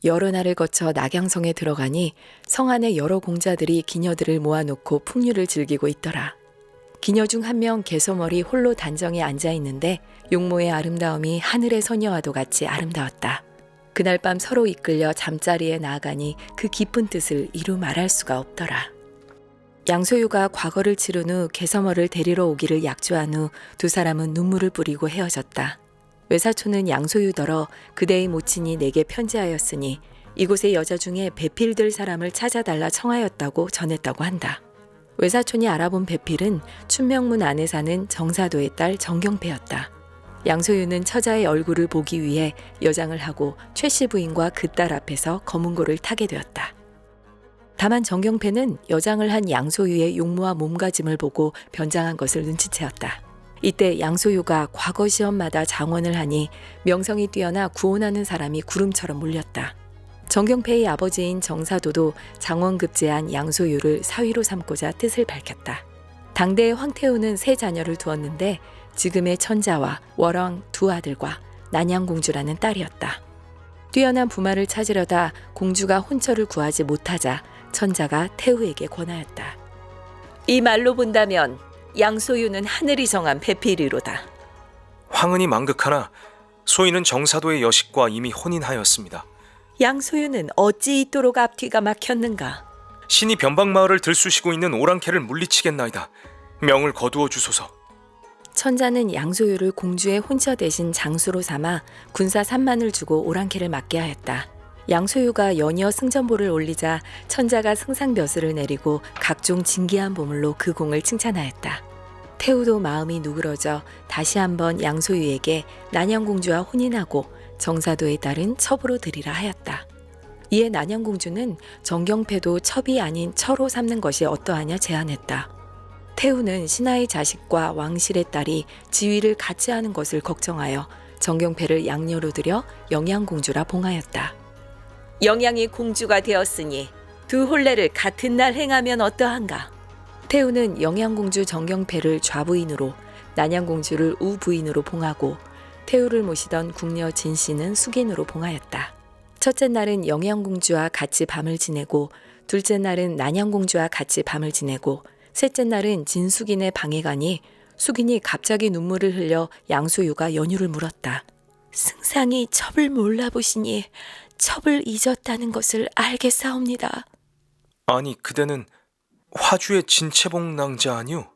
여러 날을 거쳐 낙양성에 들어가니 성 안에 여러 공자들이 기녀들을 모아놓고 풍류를 즐기고 있더라. 기녀 중 한 명 개소머리 홀로 단정에 앉아있는데 용모의 아름다움이 하늘의 소녀와도 같이 아름다웠다. 그날 밤 서로 이끌려 잠자리에 나아가니 그 깊은 뜻을 이루 말할 수가 없더라. 양소유가 과거를 치른 후 개소머를 데리러 오기를 약조한 후 두 사람은 눈물을 뿌리고 헤어졌다. 외사촌은 양소유더러 그대의 모친이 내게 편지하였으니 이곳의 여자 중에 배필될 사람을 찾아달라 청하였다고 전했다고 한다. 외사촌이 알아본 배필은 춘명문 안에 사는 정사도의 딸 정경패였다. 양소유는 처자의 얼굴을 보기 위해 여장을 하고 최씨 부인과 그 딸 앞에서 검은고를 타게 되었다. 다만 정경패는 여장을 한 양소유의 용모와 몸가짐을 보고 변장한 것을 눈치채었다. 이때 양소유가 과거 시험마다 장원을 하니 명성이 뛰어나 구원하는 사람이 구름처럼 몰렸다. 정경패의 아버지인 정사도도 장원급제한 양소유를 사위로 삼고자 뜻을 밝혔다. 당대의 황태우는 3 자녀를 두었는데 지금의 천자와 월왕 2 아들과 난양공주라는 딸이었다. 뛰어난 부마를 찾으려다 공주가 혼처를 구하지 못하자 천자가 태우에게 권하였다. 이 말로 본다면 양소유는 하늘이 정한 배필이로다. 황은이 망극하나 소인은 정사도의 여식과 이미 혼인하였습니다. 양소유는 어찌 이토록 앞뒤가 막혔는가? 신이 변방마을을 들쑤시고 있는 오랑캐를 물리치겠나이다. 명을 거두어 주소서. 천자는 양소유를 공주의 혼처 대신 장수로 삼아 군사 3만을 주고 오랑캐를 맡게 하였다. 양소유가 연이어 승전보를 올리자 천자가 승상벼슬을 내리고 각종 진기한 보물로 그 공을 칭찬하였다. 태우도 마음이 누그러져 다시 한번 양소유에게 난양공주와 혼인하고 정사도의 딸은 첩으로 드리라 하였다. 이에 난양공주는 정경패도 첩이 아닌 처로 삼는 것이 어떠하냐 제안했다. 태우는 신하의 자식과 왕실의 딸이 지위를 같이 하는 것을 걱정하여 정경패를 양녀로 들여 영양공주라 봉하였다. 영양이 공주가 되었으니 2 혼례를 같은 날 행하면 어떠한가? 태우는 영양공주 정경패를 좌부인으로 난양공주를 우부인으로 봉하고 태우를 모시던 궁녀 진씨는 숙인으로 봉하였다. 첫째 날은 영양공주와 같이 밤을 지내고 둘째 날은 난양공주와 같이 밤을 지내고 셋째 날은 진숙인의 방에 가니 숙인이 갑자기 눈물을 흘려 양소유가 연유를 물었다. 승상이 첩을 몰라보시니 첩을 잊었다는 것을 알겠사옵니다. 아니 그대는 화주의 진채봉 낭자 아니오?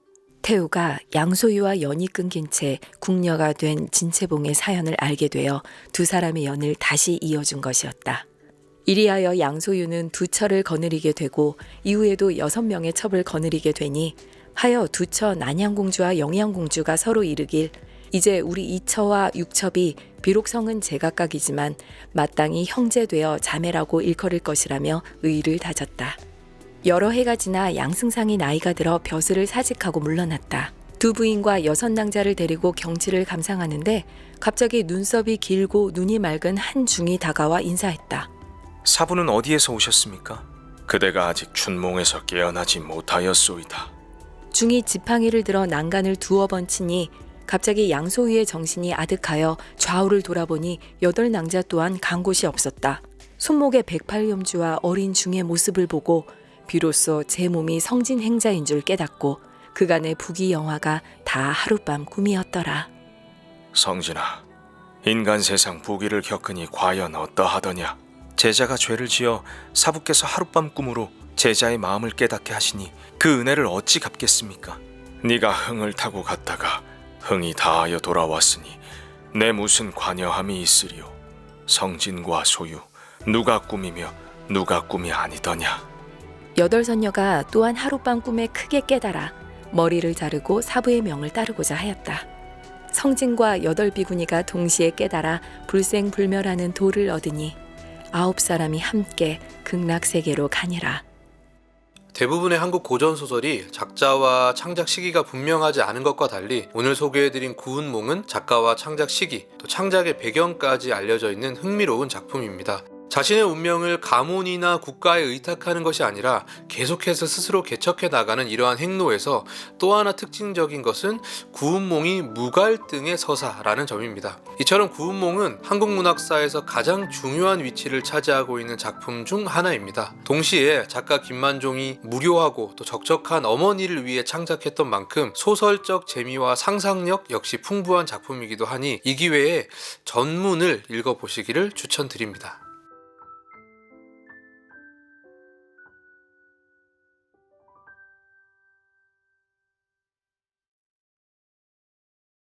태우가 양소유와 연이 끊긴 채 궁녀가 된 진채봉의 사연을 알게 되어 두 사람의 연을 다시 이어준 것이었다. 이리하여 양소유는 두 처를 거느리게 되고 이후에도 6명의 첩을 거느리게 되니 하여 두 처 난양공주와 영양공주가 서로 이르길 이제 우리 이처와 육첩이 비록 성은 제각각이지만 마땅히 형제되어 자매라고 일컬을 것이라며 의의를 다졌다. 여러 해가 지나 양승상이 나이가 들어 벼슬을 사직하고 물러났다. 두 부인과 6낭자를 데리고 경치를 감상하는데 갑자기 눈썹이 길고 눈이 맑은 한 중이 다가와 인사했다. 사부는 어디에서 오셨습니까? 그대가 아직 춘몽에서 깨어나지 못하였소이다. 중이 지팡이를 들어 난간을 두어 번 치니 갑자기 양소위의 정신이 아득하여 좌우를 돌아보니 8낭자 또한 간 곳이 없었다. 손목에 108염주와 어린 중의 모습을 보고 비로소 제 몸이 성진 행자인 줄 깨닫고 그간의 부귀영화가 다 하룻밤 꿈이었더라. 성진아, 인간 세상 부귀를 겪으니 과연 어떠하더냐? 제자가 죄를 지어 사부께서 하룻밤 꿈으로 제자의 마음을 깨닫게 하시니 그 은혜를 어찌 갚겠습니까? 네가 흥을 타고 갔다가 흥이 다하여 돌아왔으니 내 무슨 관여함이 있으리요? 성진과 소유, 누가 꿈이며 누가 꿈이 아니더냐? 8선녀가 또한 하룻밤 꿈에 크게 깨달아 머리를 자르고 사부의 명을 따르고자 하였다. 성진과 8비구니가 동시에 깨달아 불생불멸하는 도를 얻으니 9사람이 함께 극락세계로 가니라. 대부분의 한국 고전 소설이 작자와 창작 시기가 분명하지 않은 것과 달리 오늘 소개해드린 구운몽은 작가와 창작 시기, 또 창작의 배경까지 알려져 있는 흥미로운 작품입니다. 자신의 운명을 가문이나 국가에 의탁하는 것이 아니라 계속해서 스스로 개척해 나가는 이러한 행로에서 또 하나 특징적인 것은 구운몽이 무갈등의 서사라는 점입니다. 이처럼 구운몽은 한국 문학사에서 가장 중요한 위치를 차지하고 있는 작품 중 하나입니다. 동시에 작가 김만종이 무료하고 또 적적한 어머니를 위해 창작했던 만큼 소설적 재미와 상상력 역시 풍부한 작품이기도 하니 이 기회에 전문을 읽어보시기를 추천드립니다.